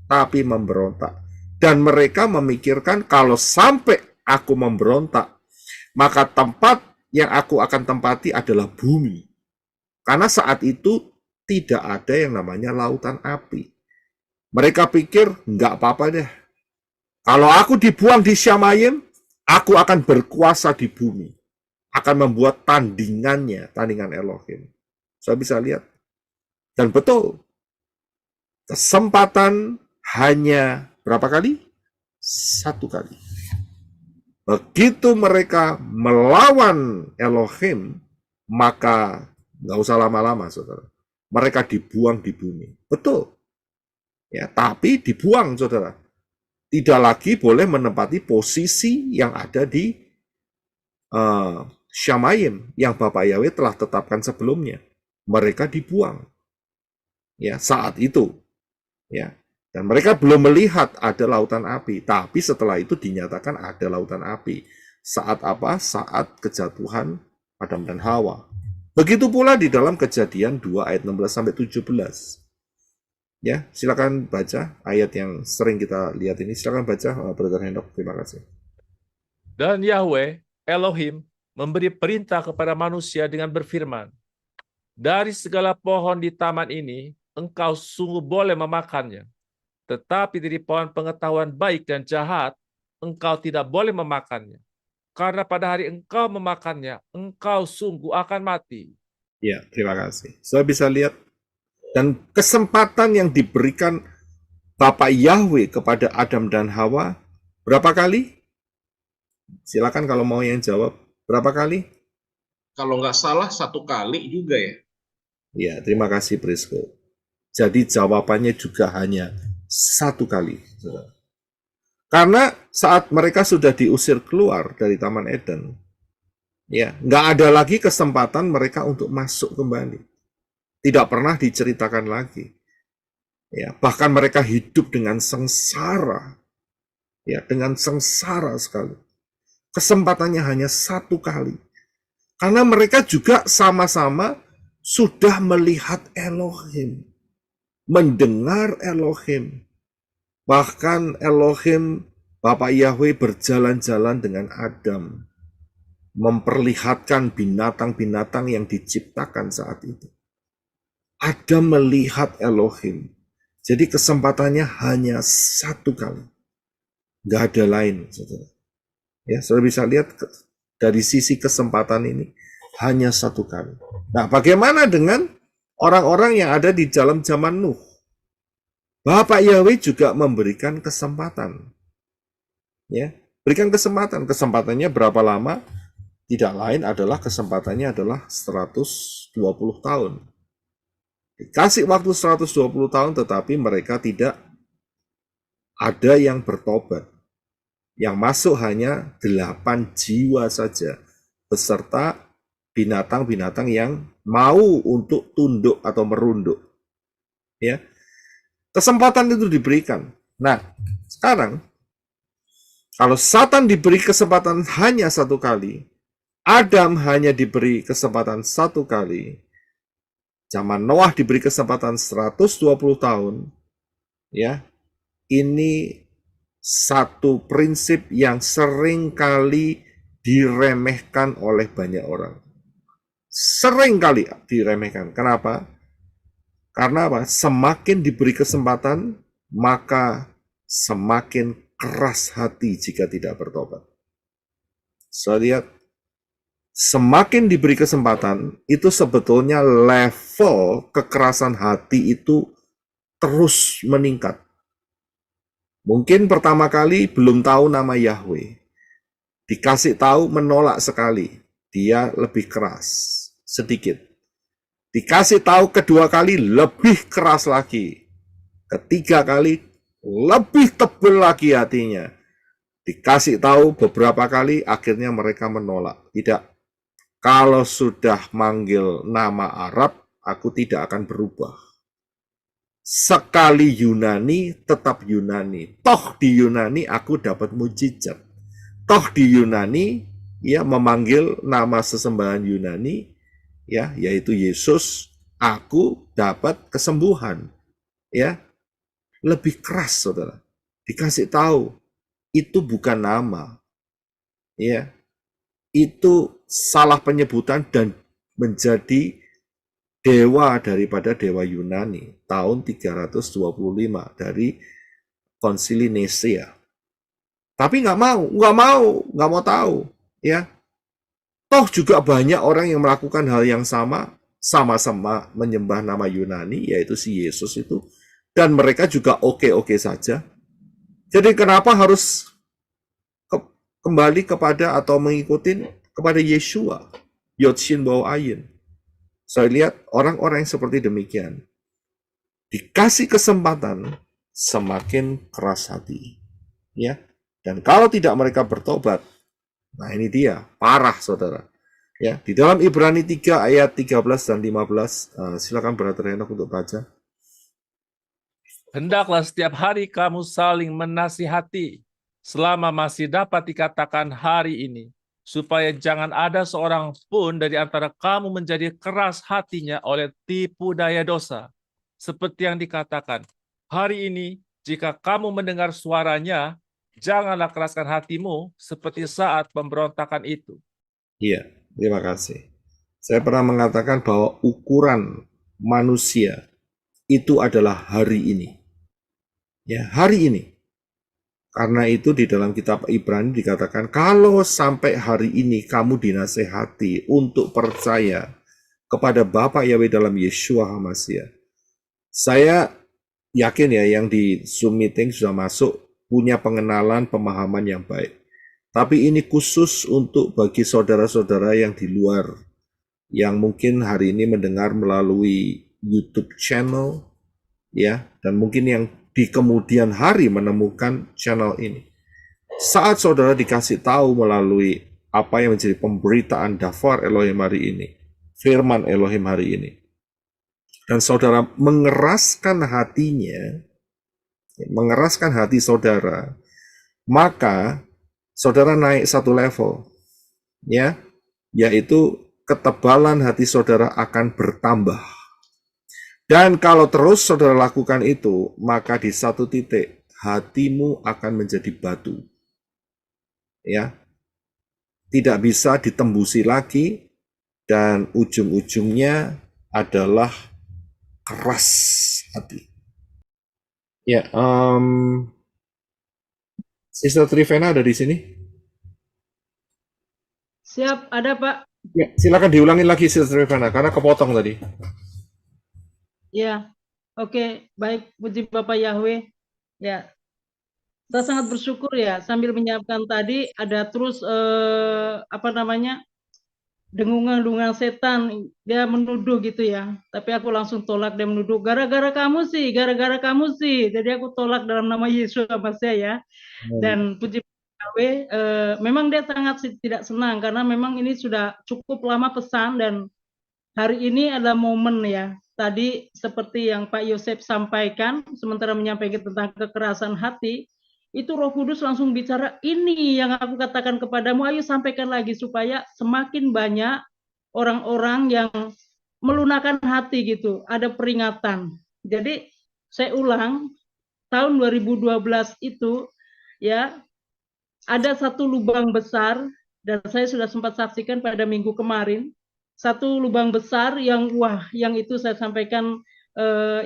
tapi memberontak. Dan mereka memikirkan kalau sampai aku memberontak, maka tempat yang aku akan tempati adalah bumi. Karena saat itu tidak ada yang namanya lautan api. Mereka pikir, nggak apa-apa deh. Kalau aku dibuang di Shamayim, aku akan berkuasa di bumi. Akan membuat tandingan Elohim. Saya bisa lihat. Dan betul, kesempatan hanya berapa kali? 1 kali. Begitu mereka melawan Elohim, maka nggak usah lama-lama, saudara. Mereka dibuang di bumi. Betul. Ya, tapi dibuang, saudara. Tidak lagi boleh menempati posisi yang ada di Shamayim yang Bapak Yahweh telah tetapkan sebelumnya. Mereka dibuang. Ya, saat itu. Ya. Dan mereka belum melihat ada lautan api, tapi setelah itu dinyatakan ada lautan api. Saat apa? Saat kejatuhan Adam dan Hawa. Begitu pula di dalam Kejadian 2 ayat 16 sampai 17. Ya, silakan baca ayat yang sering kita lihat ini. Silakan baca, Brother Hendok. Terima kasih. Dan Yahweh, Elohim, memberi perintah kepada manusia dengan berfirman, dari segala pohon di taman ini, engkau sungguh boleh memakannya. Tetapi dari pohon pengetahuan baik dan jahat, engkau tidak boleh memakannya. Karena pada hari engkau memakannya, engkau sungguh akan mati. Ya, terima kasih. Saya bisa lihat. Dan kesempatan yang diberikan Bapak Yahweh kepada Adam dan Hawa, berapa kali? Silakan kalau mau yang jawab. Berapa kali? Kalau nggak salah 1 kali juga ya. Ya, terima kasih Prisco. Jadi jawabannya juga hanya 1 kali. Karena saat mereka sudah diusir keluar dari Taman Eden, ya, nggak ada lagi kesempatan mereka untuk masuk kembali. Tidak pernah diceritakan lagi. Ya, bahkan mereka hidup dengan sengsara. Ya, dengan sengsara sekali. Kesempatannya hanya 1 kali. Karena mereka juga sama-sama sudah melihat Elohim. Mendengar Elohim. Bahkan Elohim, Bapak Yahweh berjalan-jalan dengan Adam. Memperlihatkan binatang-binatang yang diciptakan saat itu. Adam melihat Elohim. Jadi kesempatannya hanya 1 kali. Nggak ada lain, saudara. Ya, saudara bisa lihat dari sisi kesempatan ini hanya 1 kali. Nah, bagaimana dengan orang-orang yang ada di dalam zaman Nuh? Bapak Yahweh juga memberikan kesempatan. Ya, berikan kesempatan. Kesempatannya berapa lama? Tidak lain adalah kesempatannya adalah 120 tahun. Dikasih waktu 120 tahun, tetapi mereka tidak ada yang bertobat. Yang masuk hanya 8 jiwa saja, beserta binatang-binatang yang mau untuk tunduk atau merunduk. Ya, Kesempatan itu diberikan. Nah, sekarang kalau Satan diberi kesempatan hanya satu kali, Adam hanya diberi kesempatan satu kali, zaman Noah diberi kesempatan 120 tahun, ya, ini satu prinsip yang sering kali diremehkan oleh banyak orang. Sering kali diremehkan. Kenapa? Karena apa? Semakin diberi kesempatan, maka semakin keras hati jika tidak bertobat. Saya lihat, semakin diberi kesempatan, itu sebetulnya level kekerasan hati itu terus meningkat. Mungkin pertama kali belum tahu nama Yahweh. Dikasih tahu menolak sekali. Dia lebih keras. Sedikit. Dikasih tahu kedua kali lebih keras lagi. Ketiga kali lebih tebal lagi hatinya. Dikasih tahu beberapa kali akhirnya mereka menolak. Tidak. Kalau sudah manggil nama Arab, aku tidak akan berubah. Sekali Yunani, tetap Yunani. Toh di Yunani aku dapat mujizat. Toh di Yunani, ya memanggil nama sesembahan Yunani, ya yaitu Yesus, aku dapat kesembuhan. Ya, lebih keras, saudara. Dikasih tahu, itu bukan nama. Ya, itu salah penyebutan dan menjadi dewa daripada dewa Yunani tahun 325 dari Konsili Nisea. Tapi nggak mau tahu, ya. Toh juga banyak orang yang melakukan hal yang sama-sama menyembah nama Yunani, yaitu si Yesus itu, dan mereka juga oke-oke saja. Jadi kenapa harus kembali kepada atau mengikuti kepada Yeshua, Yod Shin Waw Ayin? Saya lihat orang-orang yang seperti demikian, dikasih kesempatan semakin keras hati, ya. Dan kalau tidak mereka bertobat, nah ini dia, parah saudara. Ya, di dalam Ibrani 3 ayat 13 dan 15, silakan Brother Henok untuk baca. Hendaklah setiap hari kamu saling menasihati, selama masih dapat dikatakan hari ini, supaya jangan ada seorang pun dari antara kamu menjadi keras hatinya oleh tipu daya dosa. Seperti yang dikatakan, hari ini jika kamu mendengar suaranya, janganlah keraskan hatimu seperti saat pemberontakan itu. Iya, terima kasih. Saya pernah mengatakan bahwa ukuran manusia itu adalah hari ini. Ya, hari ini. Karena itu di dalam kitab Ibrani dikatakan, kalau sampai hari ini kamu dinasehati untuk percaya kepada Bapa Yahweh dalam Yeshua HaMashiach. Saya yakin ya yang di Zoom meeting sudah masuk, punya pengenalan, pemahaman yang baik. Tapi ini khusus untuk bagi saudara-saudara yang di luar, yang mungkin hari ini mendengar melalui YouTube channel, ya, dan mungkin yang di kemudian hari menemukan channel ini. Saat saudara dikasih tahu melalui apa yang menjadi pemberitaan Dafar Elohim hari ini, firman Elohim hari ini, dan saudara mengeraskan hatinya, mengeraskan hati saudara, maka saudara naik satu level, ya, yaitu ketebalan hati saudara akan bertambah. Dan kalau terus saudara lakukan itu, maka di satu titik hatimu akan menjadi batu, ya, tidak bisa ditembusi lagi, dan ujung-ujungnya adalah keras hati. Ya, Sister Trivena ada di sini? Siap, ada Pak. Ya, silakan diulangi lagi Sister Trivena, karena kepotong tadi. Ya, oke, baik, puji Bapak Yahweh. Ya, saya sangat bersyukur ya, sambil menyiapkan tadi ada terus dengungan-dengungan setan, dia menuduh gitu ya. Tapi aku langsung tolak, dia menuduh gara-gara kamu sih, gara-gara kamu sih. Jadi aku tolak dalam nama Yesus apa saya ya. Dan puji Yahweh, memang dia sangat tidak senang karena memang ini sudah cukup lama pesan dan hari ini ada momen ya. tadi seperti yang Pak Yosef sampaikan, sementara menyampaikan tentang kekerasan hati, itu Roh Kudus langsung bicara, ini yang aku katakan kepadamu, ayo sampaikan lagi supaya semakin banyak orang-orang yang melunakkan hati gitu, ada peringatan. Jadi saya ulang, tahun 2012 itu ya ada satu lubang besar, dan saya sudah sempat saksikan pada minggu kemarin, satu lubang besar yang yang itu saya sampaikan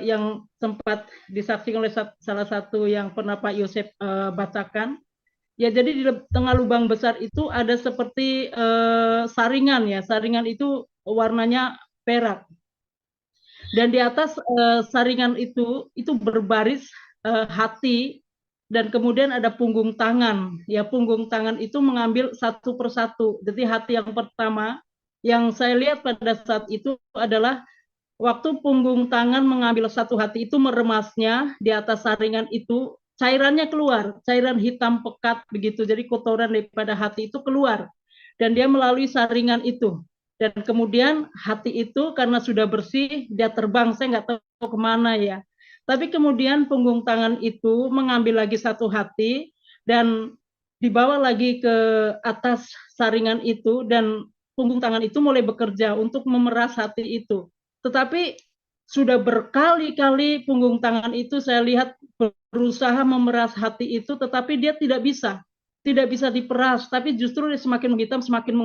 yang sempat disaksikan oleh salah satu yang pernah Pak Yosef bacakan. Ya, jadi di tengah lubang besar itu ada seperti saringan ya, saringan itu warnanya perak. Dan di atas saringan itu berbaris hati, dan kemudian ada punggung tangan. Ya, punggung tangan itu mengambil satu persatu. Jadi hati yang pertama yang saya lihat pada saat itu adalah waktu punggung tangan mengambil satu hati itu, meremasnya di atas saringan itu, cairannya keluar, cairan hitam pekat begitu. Jadi kotoran daripada hati itu keluar, dan dia melalui saringan itu. Dan kemudian hati itu karena sudah bersih, dia terbang, saya nggak tahu kemana ya. Tapi kemudian punggung tangan itu mengambil lagi satu hati, dan dibawa lagi ke atas saringan itu, dan punggung tangan itu mulai bekerja untuk memeras hati itu. Tetapi sudah berkali-kali punggung tangan itu saya lihat berusaha memeras hati itu, tetapi dia tidak bisa diperas, tapi justru dia semakin menghitam, semakin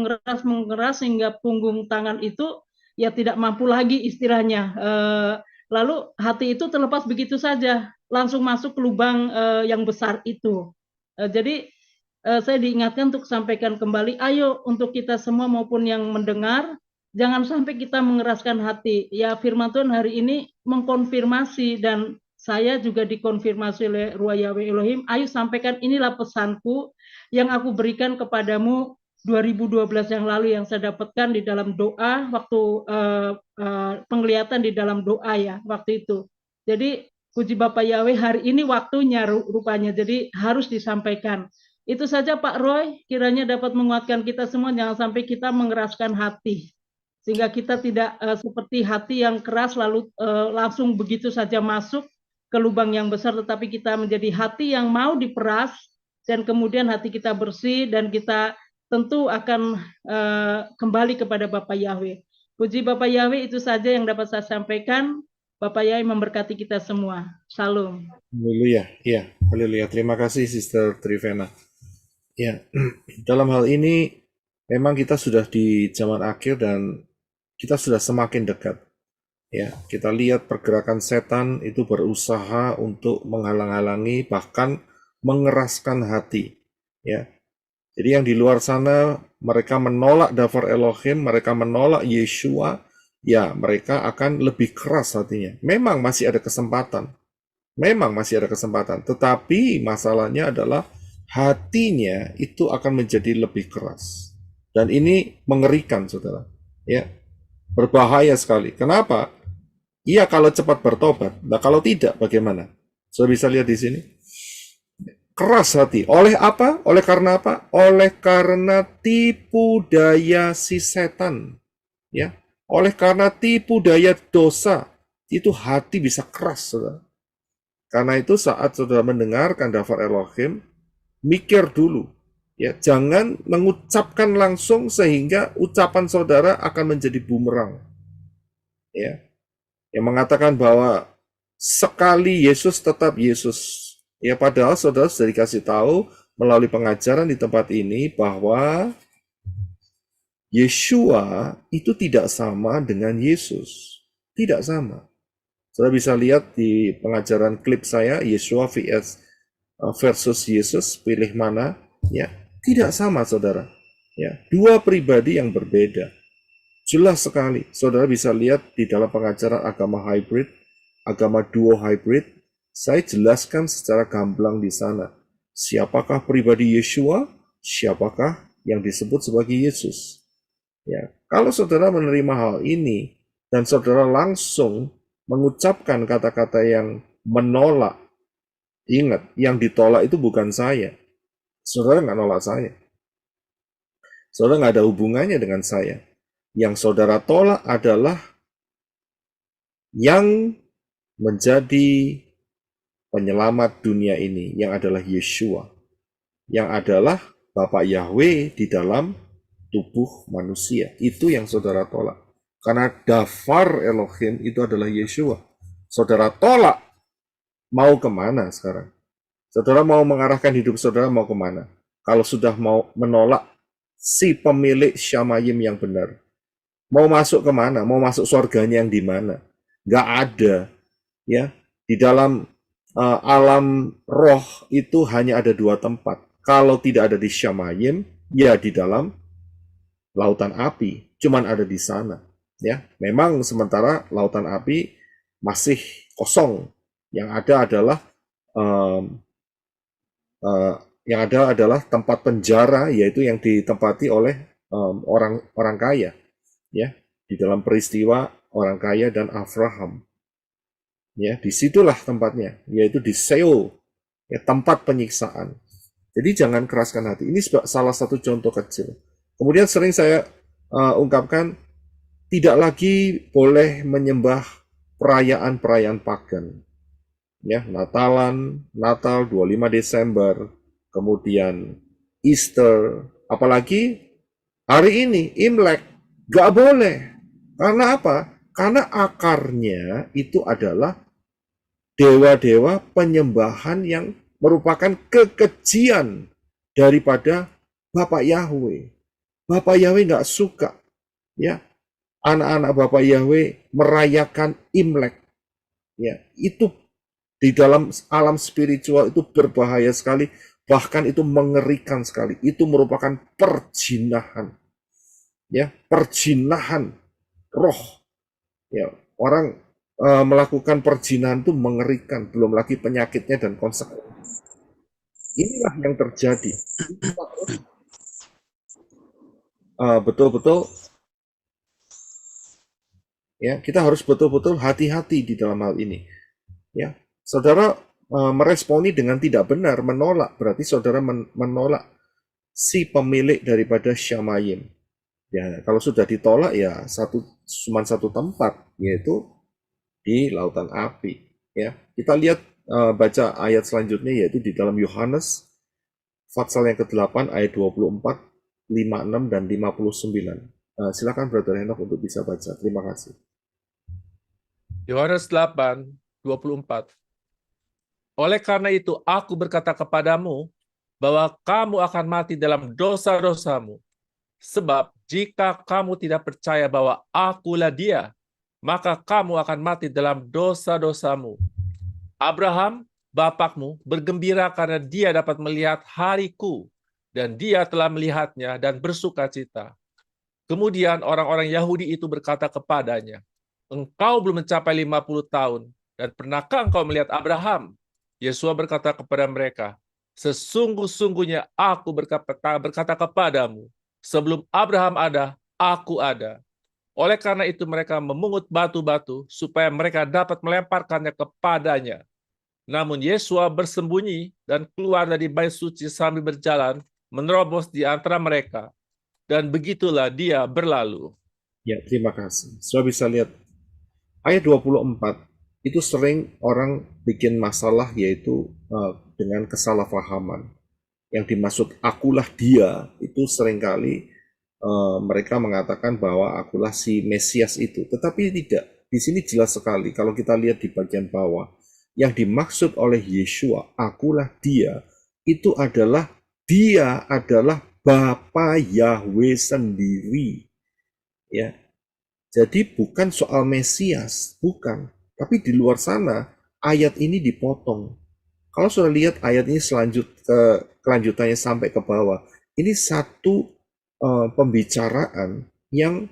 mengeras sehingga punggung tangan itu ya tidak mampu lagi istilahnya. Lalu hati itu terlepas begitu saja, langsung masuk ke lubang yang besar itu. Jadi saya diingatkan untuk sampaikan kembali, ayo untuk kita semua maupun yang mendengar, jangan sampai kita mengeraskan hati. Ya, firman Tuhan hari ini mengkonfirmasi, dan saya juga dikonfirmasi oleh Ruah Yahweh Elohim, ayo sampaikan, inilah pesanku yang aku berikan kepadamu 2012 yang lalu, yang saya dapatkan di dalam doa, waktu penglihatan di dalam doa ya, waktu itu. Jadi puji Bapak Yahweh, hari ini waktunya rupanya, jadi harus disampaikan. Itu saja Pak Roy, kiranya dapat menguatkan kita semua, jangan sampai kita mengeraskan hati, sehingga kita tidak seperti hati yang keras lalu langsung begitu saja masuk ke lubang yang besar, tetapi kita menjadi hati yang mau diperas, dan kemudian hati kita bersih, dan kita tentu akan kembali kepada Bapak Yahweh. Puji Bapak Yahweh, itu saja yang dapat saya sampaikan. Bapak Yahweh memberkati kita semua. Shalom. Haleluya. Ya, haleluya. Terima kasih Sister Trivena. Ya, dalam hal ini memang kita sudah di zaman akhir dan kita sudah semakin dekat. Ya, kita lihat pergerakan setan itu berusaha untuk menghalang-halangi, bahkan mengeraskan hati. Ya, jadi yang di luar sana mereka menolak Davar Elohim, mereka menolak Yeshua, ya mereka akan lebih keras hatinya. Memang masih ada kesempatan. Tetapi masalahnya adalah hatinya itu akan menjadi lebih keras. Dan ini mengerikan, saudara. Ya, berbahaya sekali. Kenapa? Iya, kalau cepat bertobat. Nah, kalau tidak, bagaimana? Sudah bisa lihat di sini. Keras hati. Oleh apa? Oleh karena apa? Oleh karena tipu daya si setan. Ya, oleh karena tipu daya dosa. Itu hati bisa keras, saudara. Karena itu saat saudara mendengarkan Davar Elohim, mikir dulu, ya, jangan mengucapkan langsung sehingga ucapan saudara akan menjadi bumerang. Ya, yang mengatakan bahwa sekali Yesus tetap Yesus. Ya, padahal saudara sudah dikasih tahu melalui pengajaran di tempat ini bahwa Yeshua itu tidak sama dengan Yesus. Tidak sama. Saudara bisa lihat di pengajaran klip saya, Yeshua versus Yesus, pilih mana? Ya, tidak sama, saudara. Ya, dua pribadi yang berbeda. Jelas sekali. Saudara bisa lihat di dalam pengajaran agama hybrid, agama duo hybrid, saya jelaskan secara gamblang di sana. Siapakah pribadi Yeshua? Siapakah yang disebut sebagai Yesus? Ya, kalau saudara menerima hal ini dan saudara langsung mengucapkan kata-kata yang menolak, ingat, yang ditolak itu bukan saya. Saudara nggak nolak saya. Saudara nggak ada hubungannya dengan saya. Yang saudara tolak adalah yang menjadi penyelamat dunia ini, yang adalah Yeshua, yang adalah Bapa Yahweh di dalam tubuh manusia. Itu yang saudara tolak. Karena Dafar Elohim itu adalah Yeshua. Saudara tolak, mau kemana sekarang? Saudara mau mengarahkan hidup saudara mau kemana? Kalau sudah mau menolak si pemilik Syamayim yang benar, mau masuk kemana? Mau masuk surganya yang di mana? Nggak ada. Ya, di dalam alam roh itu hanya ada dua tempat. Kalau tidak ada di Syamayim, ya di dalam lautan api. Cuman ada di sana. Ya, memang sementara lautan api masih kosong. Yang ada adalah tempat penjara, yaitu yang ditempati oleh orang kaya. Ya, di dalam peristiwa orang kaya dan Abraham. Ya, disitulah tempatnya, yaitu di Seol, ya, tempat penyiksaan. Jadi jangan keraskan hati. Ini salah satu contoh kecil. Kemudian sering saya ungkapkan, tidak lagi boleh menyembah perayaan-perayaan pagan. Ya, Natal 25 Desember, kemudian Easter, apalagi hari ini Imlek, gak boleh. Karena apa? Karena akarnya itu adalah dewa-dewa penyembahan yang merupakan kekejian daripada Bapak Yahweh. Bapak Yahweh nggak suka, ya, anak-anak Bapak Yahweh merayakan Imlek. Ya, itu di dalam alam spiritual itu berbahaya sekali, bahkan itu mengerikan sekali. Itu merupakan perjinahan. Ya, perjinahan roh. Ya, orang melakukan perjinahan itu mengerikan, belum lagi penyakitnya dan konsekuensi. Inilah yang terjadi. Betul-betul, ya, kita harus betul-betul hati-hati di dalam hal ini. Ya, saudara meresponi dengan tidak benar, menolak, berarti saudara menolak si pemilik daripada Syamayim. Ya, kalau sudah ditolak ya cuma satu tempat, yaitu di lautan api. Ya, kita lihat baca ayat selanjutnya, yaitu di dalam Yohanes pasal yang ke-8 ayat 24, 56 dan 59. Silakan Brother Henok untuk bisa baca. Terima kasih. Yohanes 8, 24. Oleh karena itu aku berkata kepadamu bahwa kamu akan mati dalam dosa-dosamu. Sebab jika kamu tidak percaya bahwa akulah Dia, maka kamu akan mati dalam dosa-dosamu. Abraham, bapakmu, bergembira karena dia dapat melihat hariku, dan dia telah melihatnya dan bersukacita. Kemudian orang-orang Yahudi itu berkata kepadanya, engkau belum mencapai 50 tahun, dan pernahkah engkau melihat Abraham? Yesua berkata kepada mereka, sesungguh-sungguhnya aku berkata kepadamu, sebelum Abraham ada, aku ada. Oleh karena itu mereka memungut batu-batu supaya mereka dapat melemparkannya kepadanya. Namun Yesua bersembunyi dan keluar dari bait suci sambil berjalan, menerobos di antara mereka. Dan begitulah dia berlalu. Ya, terima kasih. Sudah bisa lihat ayat 24 itu sering orang bikin masalah, yaitu dengan kesalahpahaman. Yang dimaksud akulah Dia itu seringkali mereka mengatakan bahwa akulah si Mesias itu, tetapi tidak. Di sini jelas sekali kalau kita lihat di bagian bawah, yang dimaksud oleh Yeshua, akulah Dia, itu adalah Dia adalah Bapa Yahweh sendiri. Ya, jadi bukan soal Mesias, bukan. Tapi di luar sana ayat ini dipotong. Kalau sudah lihat ayat ini kelanjutannya sampai ke bawah, ini satu pembicaraan yang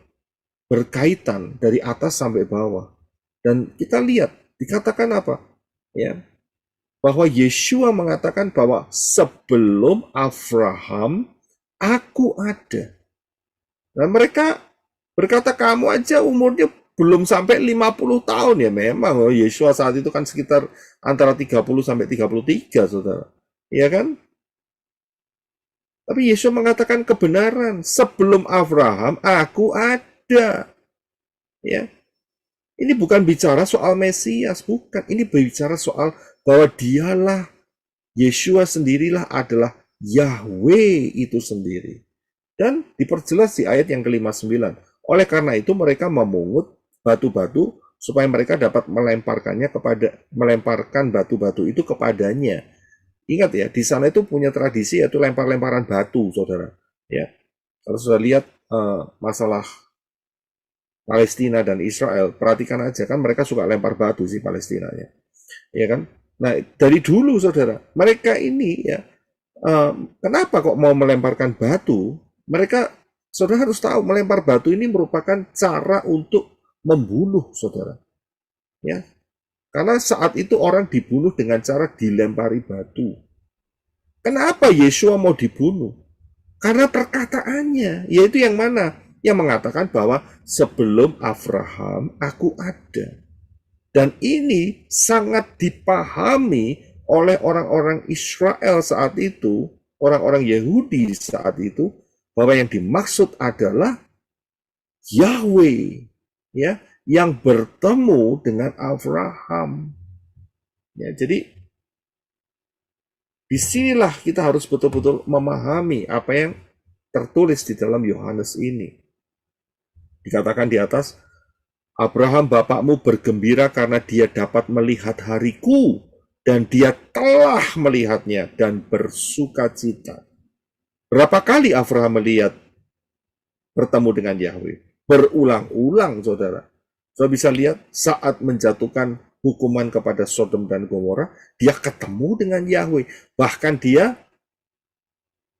berkaitan dari atas sampai bawah. Dan kita lihat dikatakan apa? Ya, bahwa Yeshua mengatakan bahwa sebelum Abraham aku ada. Nah, mereka berkata kamu aja umurnya belum sampai 50 tahun ya. Memang Yeshua saat itu kan sekitar antara 30 sampai 33, Saudara. Iya kan? Tapi Yesus mengatakan kebenaran, sebelum Abraham aku ada. Ya. Ini bukan bicara soal Mesias, bukan. Ini bicara soal bahwa dialah, Yeshua sendirilah adalah Yahweh itu sendiri. Dan diperjelas di ayat yang ke-59. Oleh karena itu mereka memungut batu-batu supaya mereka dapat melemparkan batu-batu itu kepadanya. Ingat ya, di sana itu punya tradisi yaitu lempar-lemparan batu, saudara. Ya, kalau sudah lihat masalah Palestina dan Israel, perhatikan aja kan mereka suka lempar batu sih Palestinanya, ya kan? Nah dari dulu saudara, mereka ini ya kenapa kok mau melemparkan batu? Mereka, saudara harus tahu melempar batu ini merupakan cara untuk membunuh saudara, ya. Karena saat itu orang dibunuh dengan cara dilempari batu. Kenapa Yeshua mau dibunuh? Karena perkataannya, yaitu yang mana? Yang mengatakan bahwa sebelum Abraham aku ada. Dan ini sangat dipahami oleh orang-orang Israel saat itu, orang-orang Yahudi saat itu, bahwa yang dimaksud adalah Yahweh, ya, yang bertemu dengan Abraham. Ya, jadi disinilah kita harus betul-betul memahami apa yang tertulis di dalam Yohanes ini. Dikatakan di atas, Abraham bapakmu bergembira karena dia dapat melihat hariku, dan dia telah melihatnya dan bersuka cita. Berapa kali Abraham melihat bertemu dengan Yahweh? Berulang-ulang, saudara. Saudara bisa lihat saat menjatuhkan hukuman kepada Sodom dan Gomora, dia ketemu dengan Yahweh. Bahkan dia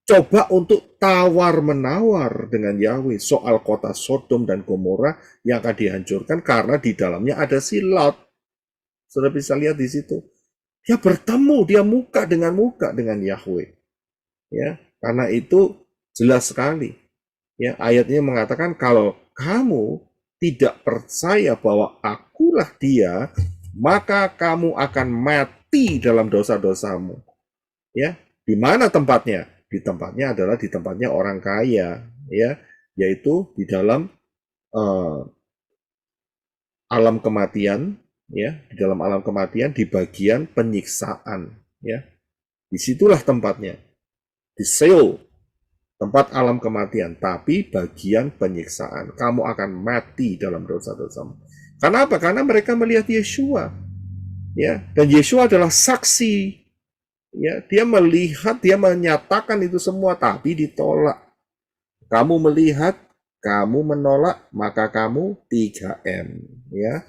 coba untuk tawar-menawar dengan Yahweh soal kota Sodom dan Gomora yang akan dihancurkan karena di dalamnya ada si Lot. Saudara bisa lihat di situ. Dia bertemu, dia muka dengan Yahweh. Ya, karena itu jelas sekali. Ya, ayatnya mengatakan kalau kamu tidak percaya bahwa akulah dia, maka kamu akan mati dalam dosa-dosamu. Ya, di mana tempatnya? Di tempatnya adalah di tempatnya orang kaya, ya, yaitu di dalam alam kematian, ya, di dalam alam kematian di bagian penyiksaan, ya. Disitulah tempatnya, di Sheol, tempat alam kematian, tapi bagian penyiksaan. Kamu akan mati dalam dosa-dosamu. Karena apa? Karena mereka melihat Yeshua, ya, dan Yeshua adalah saksi. Ya, dia melihat, dia menyatakan itu semua, tapi ditolak. Kamu melihat, kamu menolak, maka kamu 3M. Ya,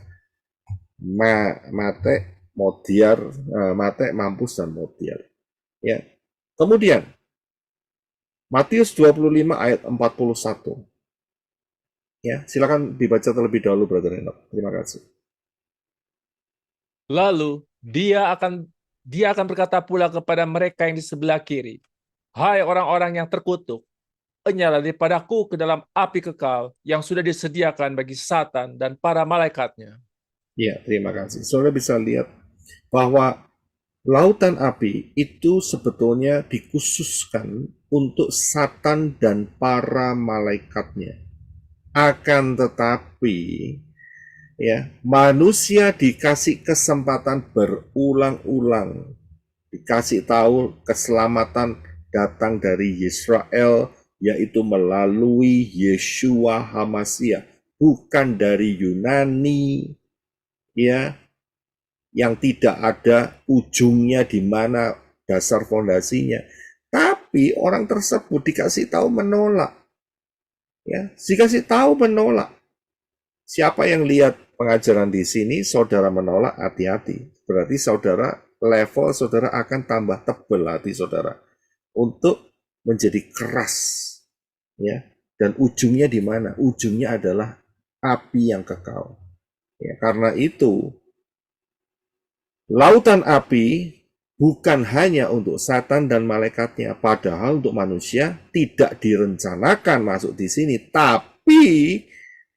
mate, modiar, mate, mampus, dan modiar. Ya, kemudian Matius 25 ayat 41. Ya, silakan dibaca terlebih dahulu, Brother Enoch. Terima kasih. Lalu dia akan berkata pula kepada mereka yang di sebelah kiri, hai orang-orang yang terkutuk, enyala daripadaku ke dalam api kekal yang sudah disediakan bagi Satan dan para malaikatnya. Ya, terima kasih. Saudara bisa lihat bahwa lautan api itu sebetulnya dikhususkan untuk Satan dan para malaikatnya. Akan tetapi, ya, manusia dikasih kesempatan berulang-ulang, dikasih tahu keselamatan datang dari Israel, yaitu melalui Yeshua HaMashiach, bukan dari Yunani, ya, yang tidak ada ujungnya di mana dasar fondasinya. Tapi orang tersebut dikasih tahu menolak, ya, dikasih tahu menolak. Siapa yang lihat pengajaran di sini, saudara menolak, hati-hati. Berarti level saudara akan tambah tebal hati saudara untuk menjadi keras, ya. Dan ujungnya di mana? Ujungnya adalah api yang kekal. Ya, karena itu lautan api bukan hanya untuk Satan dan malaikatnya, padahal untuk manusia tidak direncanakan masuk di sini, tapi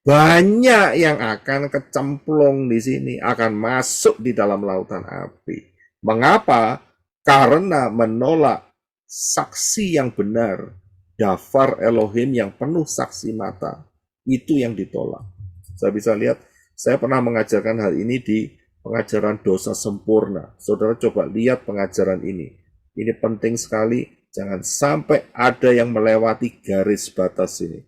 banyak yang akan kecemplung di sini, akan masuk di dalam lautan api. Mengapa? Karena menolak saksi yang benar, dafar Elohim yang penuh saksi mata. Itu yang ditolak. Saya bisa lihat Saya pernah mengajarkan hal ini di pengajaran dosa sempurna. Saudara coba lihat pengajaran ini. Ini penting sekali. Jangan sampai ada yang melewati garis batas ini.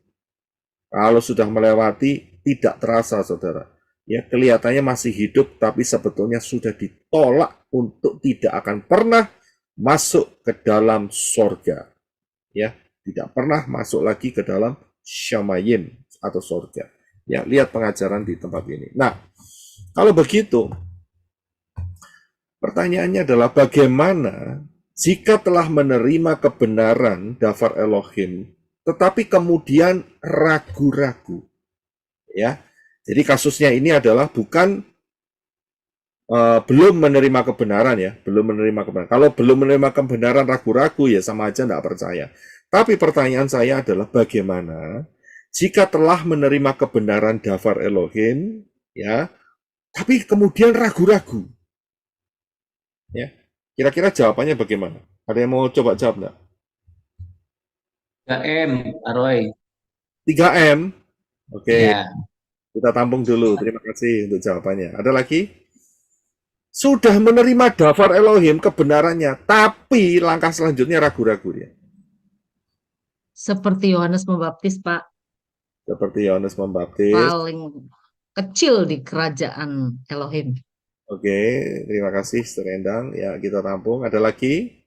Kalau sudah melewati, tidak terasa, saudara. Ya, kelihatannya masih hidup, tapi sebetulnya sudah ditolak untuk tidak akan pernah masuk ke dalam sorga. Ya, tidak pernah masuk lagi ke dalam syamayim atau sorga. Ya, lihat pengajaran di tempat ini. Nah, kalau begitu, pertanyaannya adalah bagaimana jika telah menerima kebenaran Dafar Elohim, tetapi kemudian ragu-ragu. Ya, jadi kasusnya ini adalah bukan belum menerima kebenaran ya, belum menerima kebenaran. Kalau belum menerima kebenaran ragu-ragu ya sama aja tidak percaya. Tapi pertanyaan saya adalah bagaimana jika telah menerima kebenaran Dafar Elohim, ya, tapi kemudian ragu-ragu. Ya, kira-kira jawabannya bagaimana? Ada yang mau coba jawab enggak? 3M, Pak Roy. 3M. Oke. Ya. Kita tampung dulu. Terima kasih untuk jawabannya. Ada lagi? Sudah menerima Dafar Elohim kebenarannya, tapi langkah selanjutnya ragu-ragu dia. Seperti Yohanes Pembaptis, Pak. Seperti Yohanes Pembaptis. Paling kecil di kerajaan Elohim. Oke, terima kasih, Sister Endang. Ya, kita tampung. Ada lagi?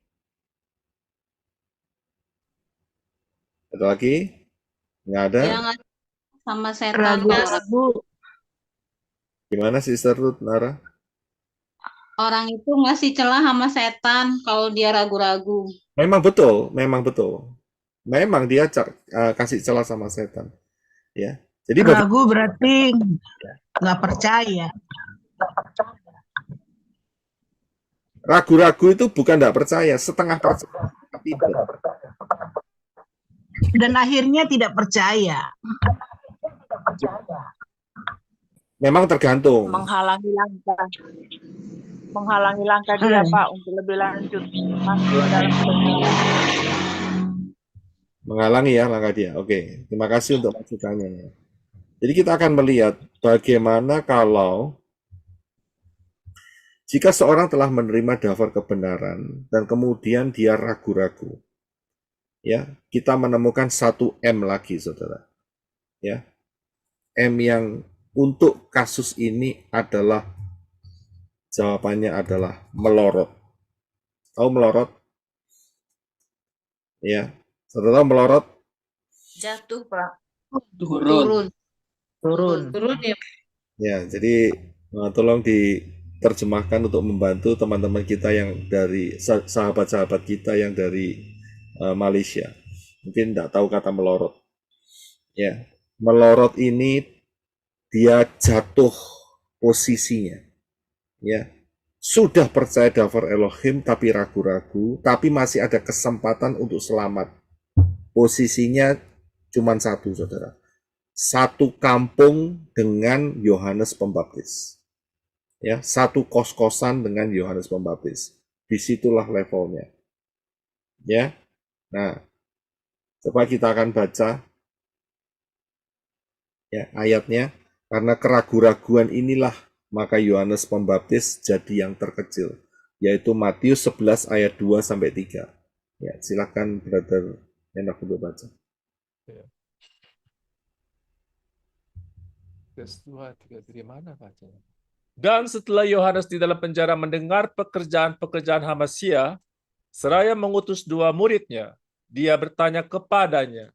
Ada lagi? Nggak ada? Yang sama setan. Ragu-ragu. Gimana, Sister Ruth, Nara? Orang itu ngasih celah sama setan kalau dia ragu-ragu. Memang betul, memang betul. Memang dia kasih celah sama setan. Ya. Jadi Ragu berarti nggak percaya. Ragu-ragu itu bukan tidak percaya, setengah percaya. Tidak. Dan akhirnya tidak percaya. Memang tergantung. Menghalangi langkah dia Pak untuk lebih lanjut masuk dalam kebenaran. Menghalangi ya langkah dia. Oke, terima kasih untuk masukannya. Jadi kita akan melihat bagaimana kalau jika seorang telah menerima Dafar kebenaran dan kemudian dia ragu-ragu. Ya, kita menemukan 1M lagi, Saudara. Ya. M yang untuk kasus ini adalah jawabannya adalah melorot. Tahu melorot? Ya. Saudara tahu melorot? Jatuh Pak. Turun. Turun ya. Ya, jadi tolong diterjemahkan untuk membantu teman-teman kita yang dari sahabat-sahabat kita yang dari Malaysia. Mungkin tidak tahu kata melorot. Ya, melorot ini dia jatuh posisinya. Ya, sudah percaya Dafar Elohim tapi ragu-ragu, tapi masih ada kesempatan untuk selamat. Posisinya cuma satu, saudara. Satu kampung dengan Yohanes Pembaptis. Ya, satu kos-kosan dengan Yohanes Pembaptis. Disitulah levelnya. Ya, nah, coba kita akan baca ya ayatnya. Karena keraguan-raguan inilah maka Yohanes Pembaptis jadi yang terkecil, yaitu Matius 11 ayat 2 sampai 3. Ya, silakan Brother Enak untuk baca. Dan setelah Yohanes di dalam penjara mendengar pekerjaan-pekerjaan Hamasya, seraya mengutus 2 muridnya, dia bertanya kepadanya,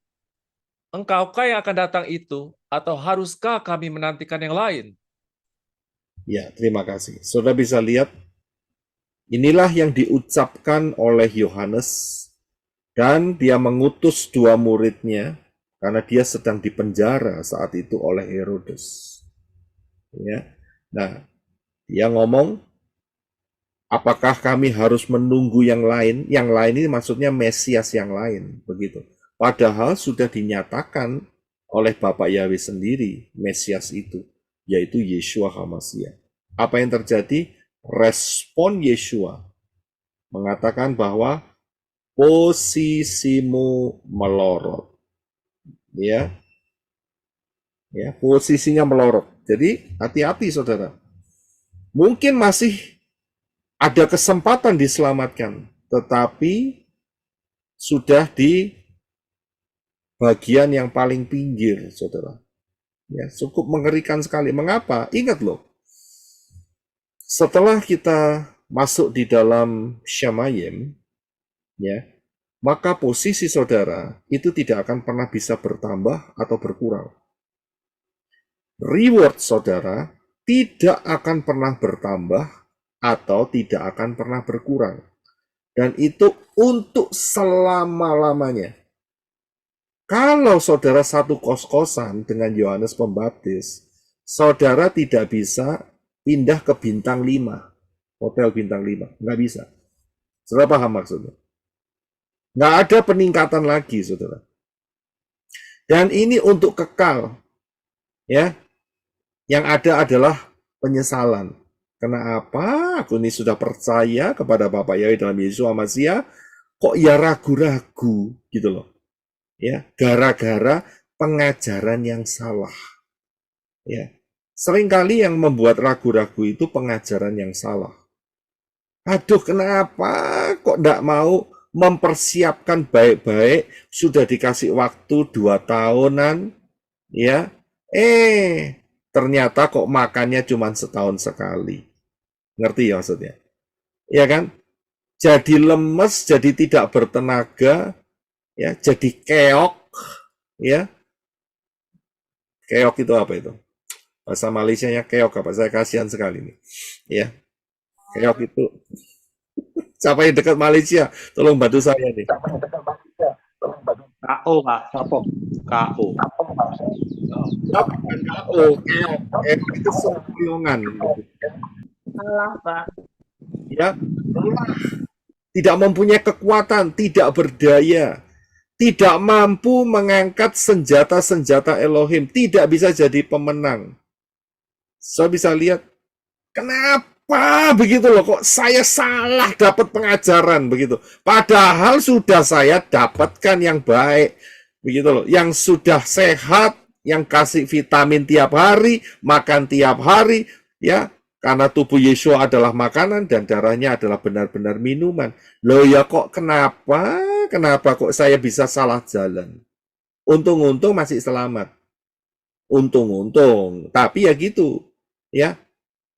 "Engkaukah yang akan datang itu, atau haruskah kami menantikan yang lain?" Ya, terima kasih. Saudara bisa lihat, inilah yang diucapkan oleh Yohanes, dan dia mengutus 2 muridnya, karena dia sedang dipenjara saat itu oleh Herodes. Ya, nah, dia ngomong, apakah kami harus menunggu yang lain? Yang lain ini maksudnya Mesias yang lain, begitu. Padahal sudah dinyatakan oleh Bapak Yahweh sendiri Mesias itu, yaitu Yeshua HaMashiach. Apa yang terjadi? Respon Yeshua mengatakan bahwa posisimu melorot. Ya, posisinya melorot. Jadi hati-hati saudara. Mungkin masih ada kesempatan diselamatkan, tetapi sudah di bagian yang paling pinggir, saudara. Ya, cukup mengerikan sekali. Mengapa? Ingat loh, setelah kita masuk di dalam Shamayim, ya, maka posisi saudara itu tidak akan pernah bisa bertambah atau berkurang. Reward saudara tidak akan pernah bertambah atau tidak akan pernah berkurang. Dan itu untuk selama-lamanya. Kalau saudara satu kos-kosan dengan Yohanes Pembaptis, saudara tidak bisa pindah ke bintang 5, hotel bintang 5, nggak bisa. Saudara paham maksudnya? Nggak ada peningkatan lagi, saudara. Dan ini untuk kekal, ya. Yang ada adalah penyesalan. Kenapa aku ini sudah percaya kepada Bapak Yahweh dalam Yesus Masya, kok ya ragu-ragu gitu loh. Ya, gara-gara pengajaran yang salah. Ya. Seringkali yang membuat ragu-ragu itu pengajaran yang salah. Aduh, kenapa kok enggak mau mempersiapkan baik-baik, sudah dikasih waktu 2 tahunan, ya. Ternyata kok makannya cuma setahun sekali. Ngerti ya maksudnya? Ya kan? Jadi lemes, jadi tidak bertenaga, ya, jadi keok, ya. Keok itu apa itu? Bahasa Malaysianya keok apa? Saya kasihan sekali nih. Ya. Keok itu siapa yang dekat Malaysia? Tolong bantu saya nih. KO, Pak. Apa? KO. KO, keok. Itu sempoyongan. Salah, Pak. Ya, tidak mempunyai kekuatan, tidak berdaya, tidak mampu mengangkat senjata-senjata Elohim, tidak bisa jadi pemenang. Saya bisa lihat, kenapa begitu loh, kok saya salah dapat pengajaran begitu. Padahal sudah saya dapatkan yang baik, begitu loh, yang sudah sehat, yang kasih vitamin tiap hari, makan tiap hari, ya. Karena tubuh Yesus adalah makanan dan darahnya adalah benar-benar minuman. Loh ya kok kenapa? Kenapa kok saya bisa salah jalan? Untung-untung masih selamat. Untung-untung. Tapi ya gitu. Ya.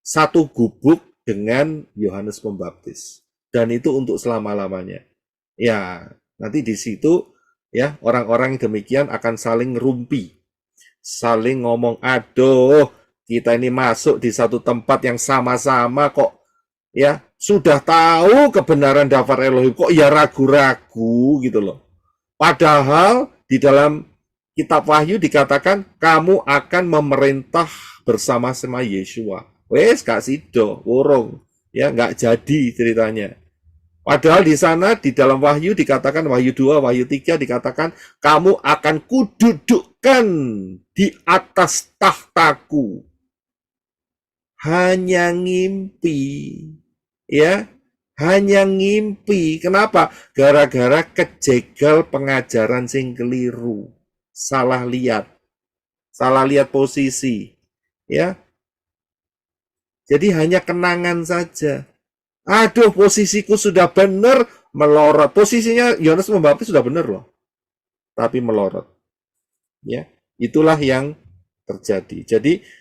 Satu gubuk dengan Yohanes Pembaptis. Dan itu untuk selama-lamanya. Ya, nanti di situ ya orang-orang yang demikian akan saling rumpi. Saling ngomong, aduh, kita ini masuk di satu tempat yang sama-sama kok ya sudah tahu kebenaran daftar Elohim kok ya ragu-ragu gitu loh. Padahal di dalam kitab Wahyu dikatakan kamu akan memerintah bersama-sama Yeshua. Wes gak sido, worong ya nggak jadi ceritanya. Padahal di sana di dalam Wahyu dikatakan Wahyu 2, Wahyu 3 dikatakan kamu akan kududukkan di atas tahtaku. Hanya ngimpi, ya, hanya ngimpi. Kenapa? Gara-gara kejegal pengajaran sing keliru, salah lihat posisi, ya. Jadi hanya kenangan saja. Aduh, posisiku sudah benar, melorot. Posisinya Yohanes Pembaptis sudah benar loh, tapi melorot, ya. Itulah yang terjadi. Jadi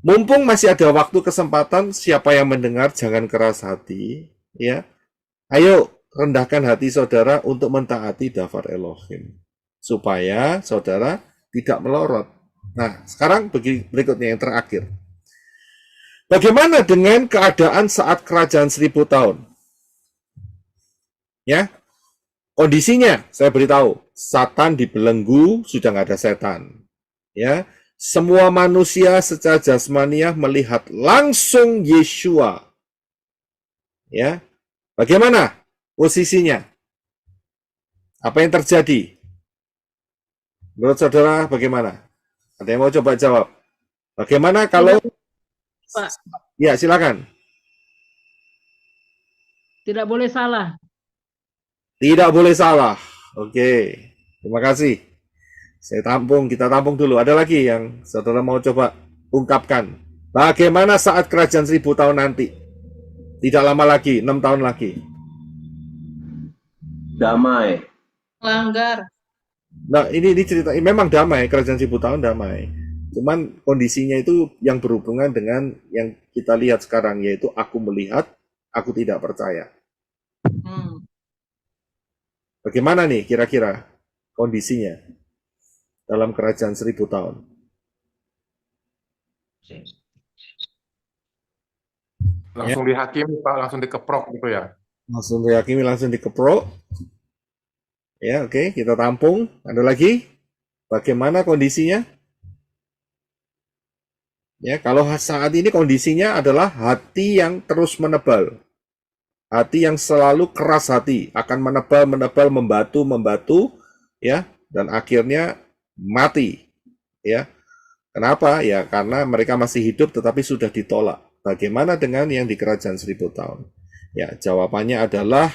mumpung masih ada waktu kesempatan, siapa yang mendengar jangan keras hati, ya. Ayo rendahkan hati saudara untuk mentaati daftar Elohim supaya saudara tidak melorot. Nah, sekarang berikutnya yang terakhir. Bagaimana dengan keadaan saat kerajaan 1000 tahun? Ya. Kondisinya saya beritahu, Satan dibelenggu, sudah nggak ada setan. Ya. Semua manusia secara jasmaniah melihat langsung Yeshua. Ya. Bagaimana posisinya? Apa yang terjadi? Menurut saudara bagaimana? Ada yang mau coba jawab? Bagaimana kalau Pak, ya, silakan. tidak boleh salah. Tidak boleh salah. Oke. Terima kasih. Kita tampung dulu. Ada lagi yang saudara mau coba ungkapkan. Bagaimana saat kerajaan 1000 tahun nanti? Tidak lama lagi, 6 tahun lagi. Damai. Langgar. Nah, ini cerita, memang damai, kerajaan 1000 tahun damai. Cuman kondisinya itu yang berhubungan dengan yang kita lihat sekarang, yaitu aku melihat, aku tidak percaya. Bagaimana nih kira-kira kondisinya dalam kerajaan 1000 tahun? Langsung dihakimi, Pak, langsung dikeprok gitu ya. Langsung dihakimi, langsung dikeprok. Ya, oke, kita tampung. Ada lagi? Bagaimana kondisinya? Ya, kalau saat ini kondisinya adalah hati yang terus menebal. Hati yang selalu keras hati, akan menebal, membatu, ya, dan akhirnya mati. Ya. Kenapa? Ya, karena mereka masih hidup tetapi sudah ditolak. Bagaimana dengan yang di kerajaan 1000 tahun? Ya, jawabannya adalah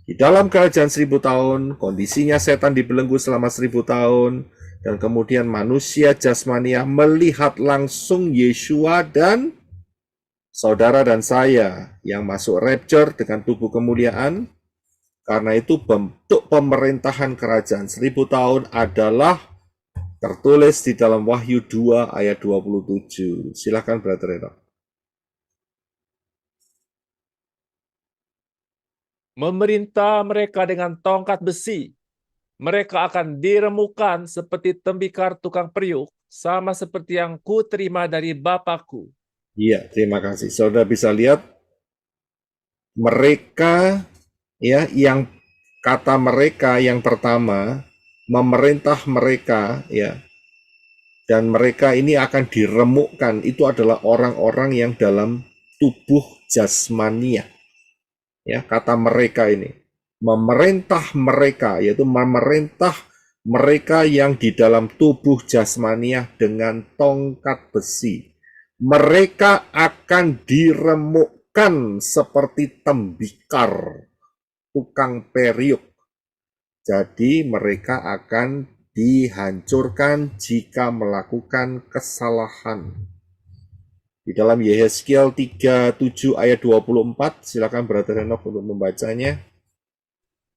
di dalam kerajaan 1000 tahun, kondisinya setan dibelenggu selama 1000 tahun, dan kemudian manusia jasmania melihat langsung Yeshua dan saudara dan saya yang masuk rapture dengan tubuh kemuliaan. Karena itu bentuk pemerintahan kerajaan 1000 tahun adalah tertulis di dalam Wahyu 2 ayat 27. Silakan Brother Enoch. Memerintah mereka dengan tongkat besi. Mereka akan diremukkan seperti tembikar tukang periuk, sama seperti yang ku terima dari Bapakku. Iya, terima kasih. Saudara bisa lihat mereka, ya, yang kata mereka yang pertama, memerintah mereka, ya, dan mereka ini akan diremukkan. Itu adalah orang-orang yang dalam tubuh jasmania. Ya, kata mereka ini, memerintah mereka, yaitu memerintah mereka yang di dalam tubuh jasmania dengan tongkat besi. Mereka akan diremukkan seperti tembikar tukang periuk. Jadi mereka akan dihancurkan jika melakukan kesalahan. Di dalam Yehezkiel 37 ayat 24, silakan Brother Enoch untuk membacanya.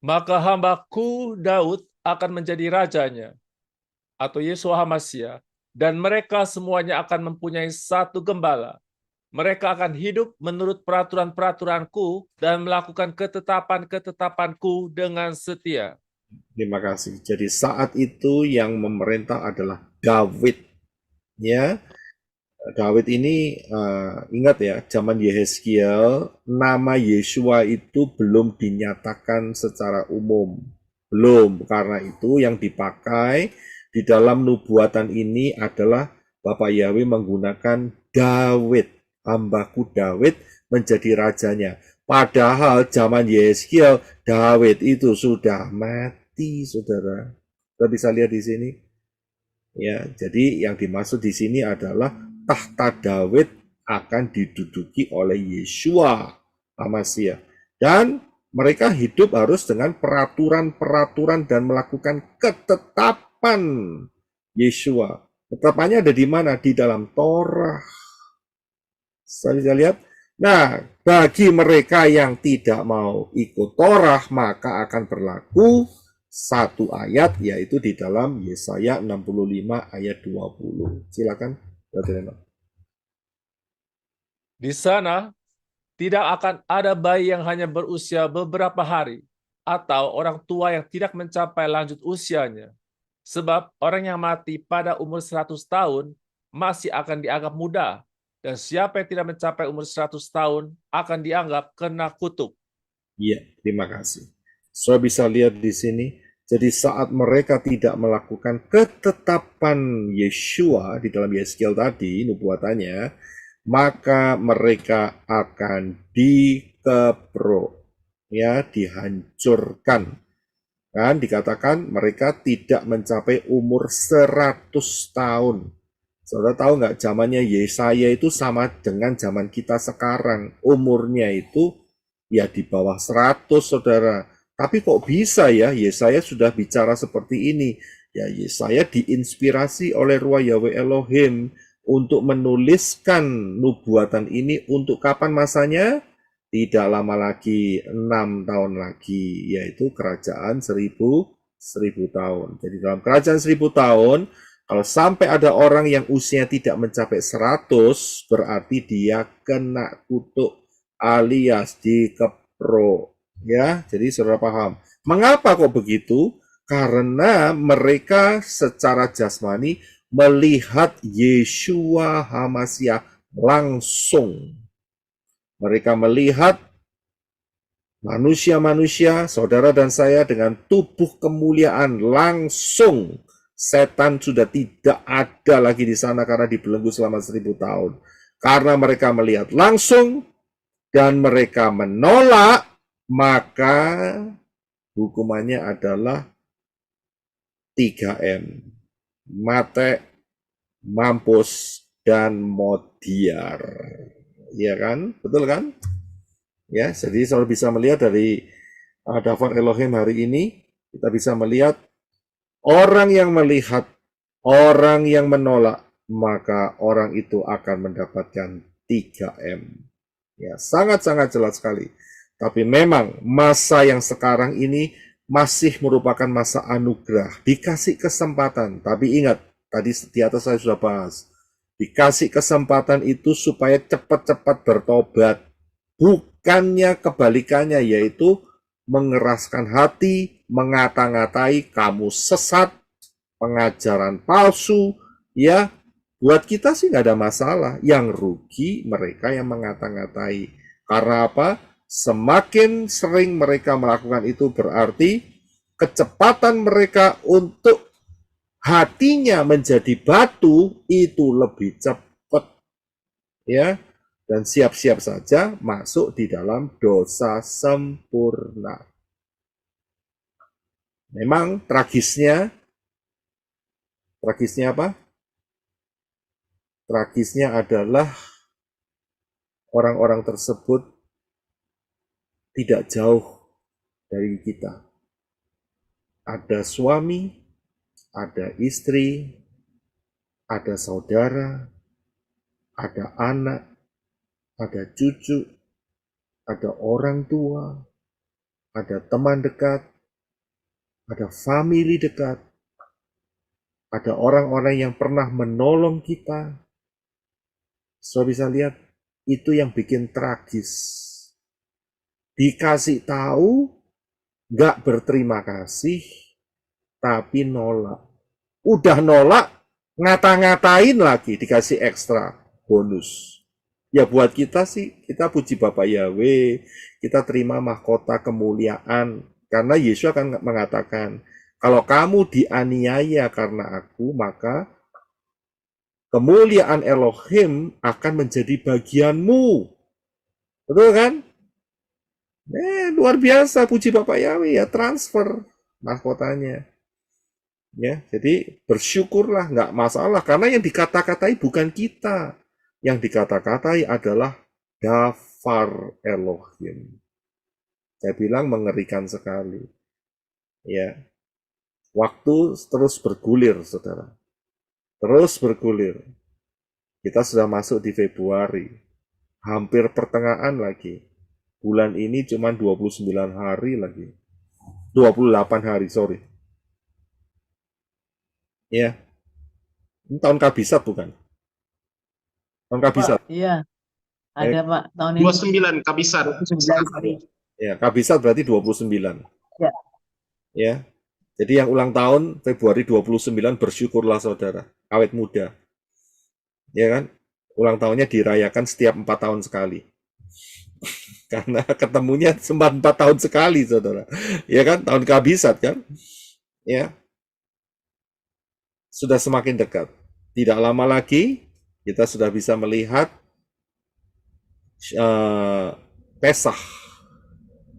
Maka hambaku Daud akan menjadi rajanya, atau Yeshua HaMasyiah, dan mereka semuanya akan mempunyai satu gembala. Mereka akan hidup menurut peraturan-peraturanku dan melakukan ketetapan-ketetapanku dengan setia. Terima kasih. Jadi saat itu yang memerintah adalah Daud. Ya, Daud ini ingat ya, zaman Yehezkiel, nama Yeshua itu belum dinyatakan secara umum. Belum, karena itu yang dipakai di dalam nubuatan ini adalah Bapak Yahweh menggunakan Daud, hambaku Daud menjadi rajanya. Padahal zaman Yehezkiel, Daud itu sudah mati, saudara. Kita bisa lihat di sini. Ya, jadi yang dimaksud di sini adalah tahta Daud akan diduduki oleh Yeshua HaMasyiah. Dan mereka hidup harus dengan peraturan-peraturan dan melakukan ketetapan Yeshua. Ketetapannya ada di mana? Di dalam Torah. Saya lihat. Nah, bagi mereka yang tidak mau ikut Torah, maka akan berlaku satu ayat, yaitu di dalam Yesaya 65 ayat 20. Silakan. Di sana tidak akan ada bayi yang hanya berusia beberapa hari atau orang tua yang tidak mencapai lanjut usianya. Sebab orang yang mati pada umur 100 tahun masih akan dianggap muda, dan siapa yang tidak mencapai umur 100 tahun akan dianggap kena kutuk. Iya, terima kasih. Saya bisa lihat di sini. Jadi saat mereka tidak melakukan ketetapan Yeshua di dalam Yehezkiel tadi, nubuatannya, maka mereka akan dikeprok, ya, dihancurkan. Kan dikatakan mereka tidak mencapai umur 100 tahun. Saudara tahu nggak, zamannya Yesaya itu sama dengan zaman kita sekarang. Umurnya itu ya di bawah 100, saudara. Tapi kok bisa ya Yesaya sudah bicara seperti ini? Ya, Yesaya diinspirasi oleh Ruah Yahweh Elohim untuk menuliskan nubuatan ini untuk kapan masanya? Tidak lama lagi, 6 tahun lagi, yaitu kerajaan 1000 tahun. Jadi dalam kerajaan 1000 tahun, kalau sampai ada orang yang usia tidak mencapai 100, berarti dia kena kutuk alias dikeprok. Ya, jadi saudara paham. Mengapa kok begitu? Karena mereka secara jasmani melihat Yeshua HaMashiach langsung. Mereka melihat manusia-manusia, saudara dan saya dengan tubuh kemuliaan langsung. Setan sudah tidak ada lagi di sana karena dibelenggu selama 1000 tahun. Karena mereka melihat langsung dan mereka menolak, maka hukumannya adalah 3M. Mate, mampus, dan modiar. Iya kan? Betul kan? Ya, jadi saudara bisa melihat dari Davar Elohim hari ini, kita bisa melihat orang yang melihat, orang yang menolak, maka orang itu akan mendapatkan 3M. Ya, sangat-sangat jelas sekali. Tapi memang masa yang sekarang ini masih merupakan masa anugerah. Dikasih kesempatan. Tapi ingat, tadi di atas saya sudah bahas. Dikasih kesempatan itu supaya cepat-cepat bertobat. Bukannya kebalikannya, yaitu mengeraskan hati, mengata-ngatai, kamu sesat, pengajaran palsu, ya. Buat kita sih nggak ada masalah. Yang rugi mereka yang mengata-ngatai. Karena apa? Semakin sering mereka melakukan itu berarti kecepatan mereka untuk hatinya menjadi batu itu lebih cepat. Ya. Dan siap-siap saja masuk di dalam dosa sempurna. Memang tragisnya apa? Tragisnya adalah orang-orang tersebut tidak jauh dari kita. Ada suami, ada istri, ada saudara, ada anak, ada cucu, ada orang tua, ada teman dekat, ada famili dekat, ada orang-orang yang pernah menolong kita. So bisa lihat, itu yang bikin tragis. Dikasih tahu, gak berterima kasih, tapi nolak. Udah nolak, ngata-ngatain lagi, dikasih ekstra bonus. Ya buat kita sih, kita puji Bapak Yahweh, kita terima mahkota kemuliaan. Karena Yesus akan mengatakan, kalau kamu dianiaya karena aku, maka kemuliaan Elohim akan menjadi bagianmu. Betul kan? Luar biasa, puji Bapak Yahweh, ya transfer mahkotanya. Ya, jadi bersyukurlah, nggak masalah. Karena yang dikata-katai bukan kita. Yang dikata-katai adalah Davar Elohim. Saya bilang mengerikan sekali. Ya, waktu terus bergulir, saudara. Terus bergulir. Kita sudah masuk di Februari. Hampir pertengahan lagi. Bulan ini cuma 29 hari lagi. 28 hari, sorry. Ya. Ini tahun kabisat bukan? Tahun kabisat. Iya, ada Pak tahun ini. 29 kabisat. 29 hari. Ya, kabisat berarti 29. Ya. Ya. Jadi yang ulang tahun Februari 29 bersyukurlah saudara, awet muda. Ya kan? Ulang tahunnya dirayakan setiap 4 tahun sekali. Karena ketemunya cuma 4 tahun sekali, saudara. Ya kan? Tahun kabisat kan? Ya. Sudah semakin dekat. Tidak lama lagi, kita sudah bisa melihat Pesah.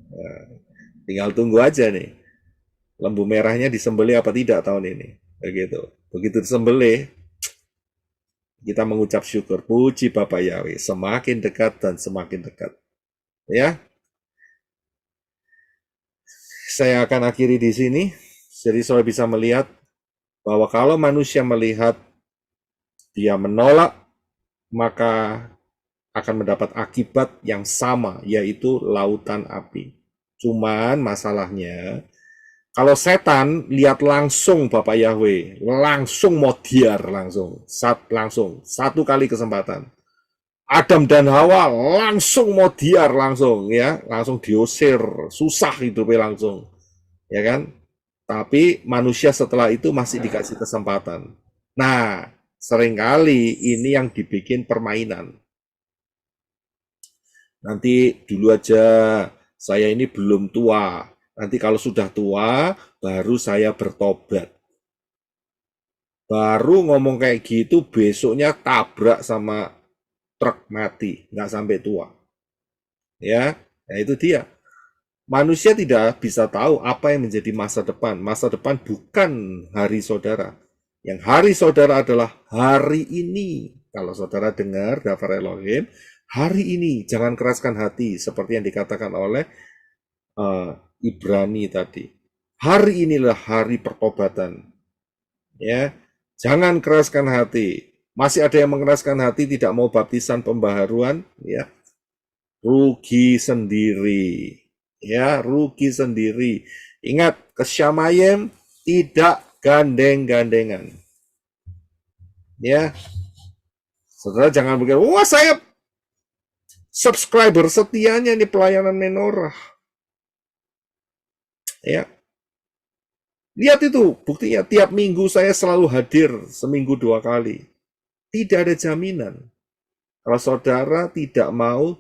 Ya. Tinggal tunggu aja nih. Lembu merahnya disembelih apa tidak tahun ini. Begitu. Begitu disembelih, kita mengucap syukur. Puji Bapak Yahweh. Semakin dekat dan semakin dekat. Ya, saya akan akhiri di sini. Jadi saudara bisa melihat bahwa kalau manusia melihat dia menolak, maka akan mendapat akibat yang sama, yaitu lautan api. Cuman masalahnya, kalau setan lihat langsung Bapak Yahweh, langsung modiar langsung satu kali kesempatan. Adam dan Hawa langsung modiar langsung ya, langsung diusir, susah hidupnya langsung. Ya kan? Tapi manusia setelah itu masih dikasih kesempatan. Nah, seringkali ini yang dibikin permainan. Nanti dulu aja, saya ini belum tua. Nanti kalau sudah tua, baru saya bertobat. Baru ngomong kayak gitu, besoknya tabrak sama truk mati, nggak sampai tua. Ya, itu dia. Manusia tidak bisa tahu apa yang menjadi masa depan. Masa depan bukan hari saudara. Yang hari saudara adalah hari ini. Kalau saudara dengar Daftar Elohim, hari ini jangan keraskan hati seperti yang dikatakan oleh Ibrani tadi. Hari inilah hari pertobatan. Ya, jangan keraskan hati. Masih ada yang mengeraskan hati tidak mau baptisan pembaharuan, ya. Rugi sendiri. Ya, rugi sendiri. Ingat, kesyamayem tidak gandeng-gandengan. Ya. Saudara jangan berpikir, wah saya subscriber setianya nih pelayanan menorah. Ya. Lihat itu, buktinya tiap minggu saya selalu hadir seminggu 2 kali. Tidak ada jaminan. Kalau saudara tidak mau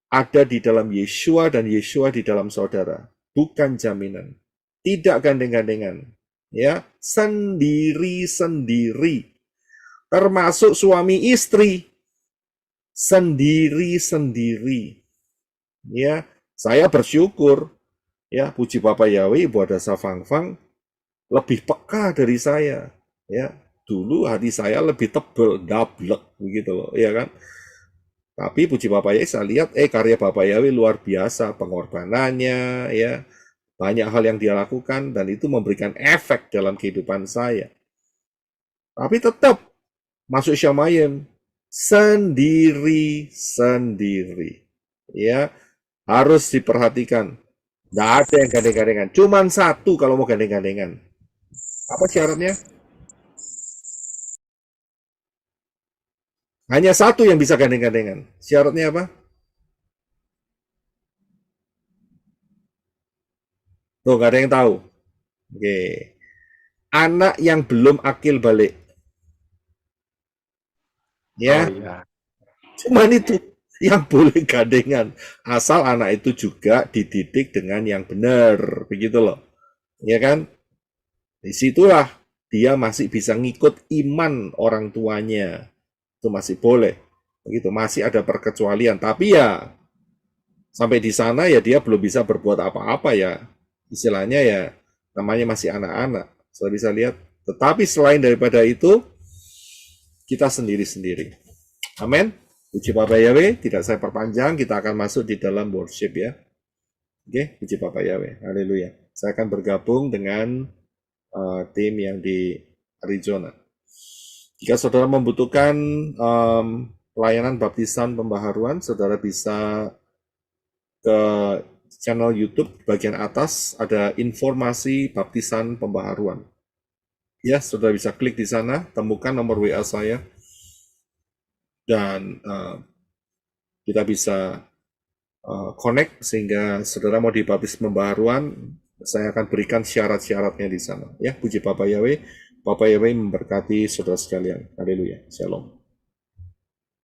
ada di dalam Yeshua dan Yeshua di dalam saudara. Bukan jaminan. Tidak gandeng-gandengan. Ya, sendiri-sendiri. Termasuk suami istri. Sendiri-sendiri. Ya, saya bersyukur. Ya, puji Bapak Yahweh, Ibu Adasa Fangfang lebih peka dari saya. Ya, dulu hati saya lebih tebel, dablek begitu loh, ya kan? Tapi puji Bapak Yahweh saya lihat karya Bapak Yahweh luar biasa, pengorbanannya ya. Banyak hal yang dia lakukan dan itu memberikan efek dalam kehidupan saya. Tapi tetap masuk Syamayim sendiri-sendiri. Ya, harus diperhatikan. Nggak ada yang gandeng-gandengan. Cuman satu kalau mau gandeng-gandengan. Apa syaratnya? Hanya satu yang bisa gandeng-gandengan. Syaratnya apa? Tuh, nggak ada yang tahu. Oke. Anak yang belum akil balik. Ya. Oh, iya. Cuman itu yang boleh gandengan. Asal anak itu juga dididik dengan yang benar. Begitu loh. Ya kan? Disitulah dia masih bisa ngikut iman orang tuanya. Itu masih boleh. Begitu, masih ada perkecualian. Tapi ya, sampai di sana ya dia belum bisa berbuat apa-apa ya. Istilahnya ya, namanya masih anak-anak. Saya bisa lihat. Tetapi selain daripada itu, kita sendiri-sendiri. Amin. Puji Bapak Yahweh, tidak saya perpanjang, kita akan masuk di dalam worship ya. Oke, puji Bapak Yahweh. Haleluya. Saya akan bergabung dengan tim yang di Arizona. Jika saudara membutuhkan pelayanan baptisan pembaharuan, saudara bisa ke channel YouTube bagian atas ada informasi baptisan pembaharuan. Ya, saudara bisa klik di sana, temukan nomor WA saya, dan kita bisa connect sehingga saudara mau dibaptis pembaharuan. Saya akan berikan syarat-syaratnya di sana. Ya, puji Bapak Yahweh. Bapak Yahweh memberkati saudara sekalian. Haleluya. Shalom.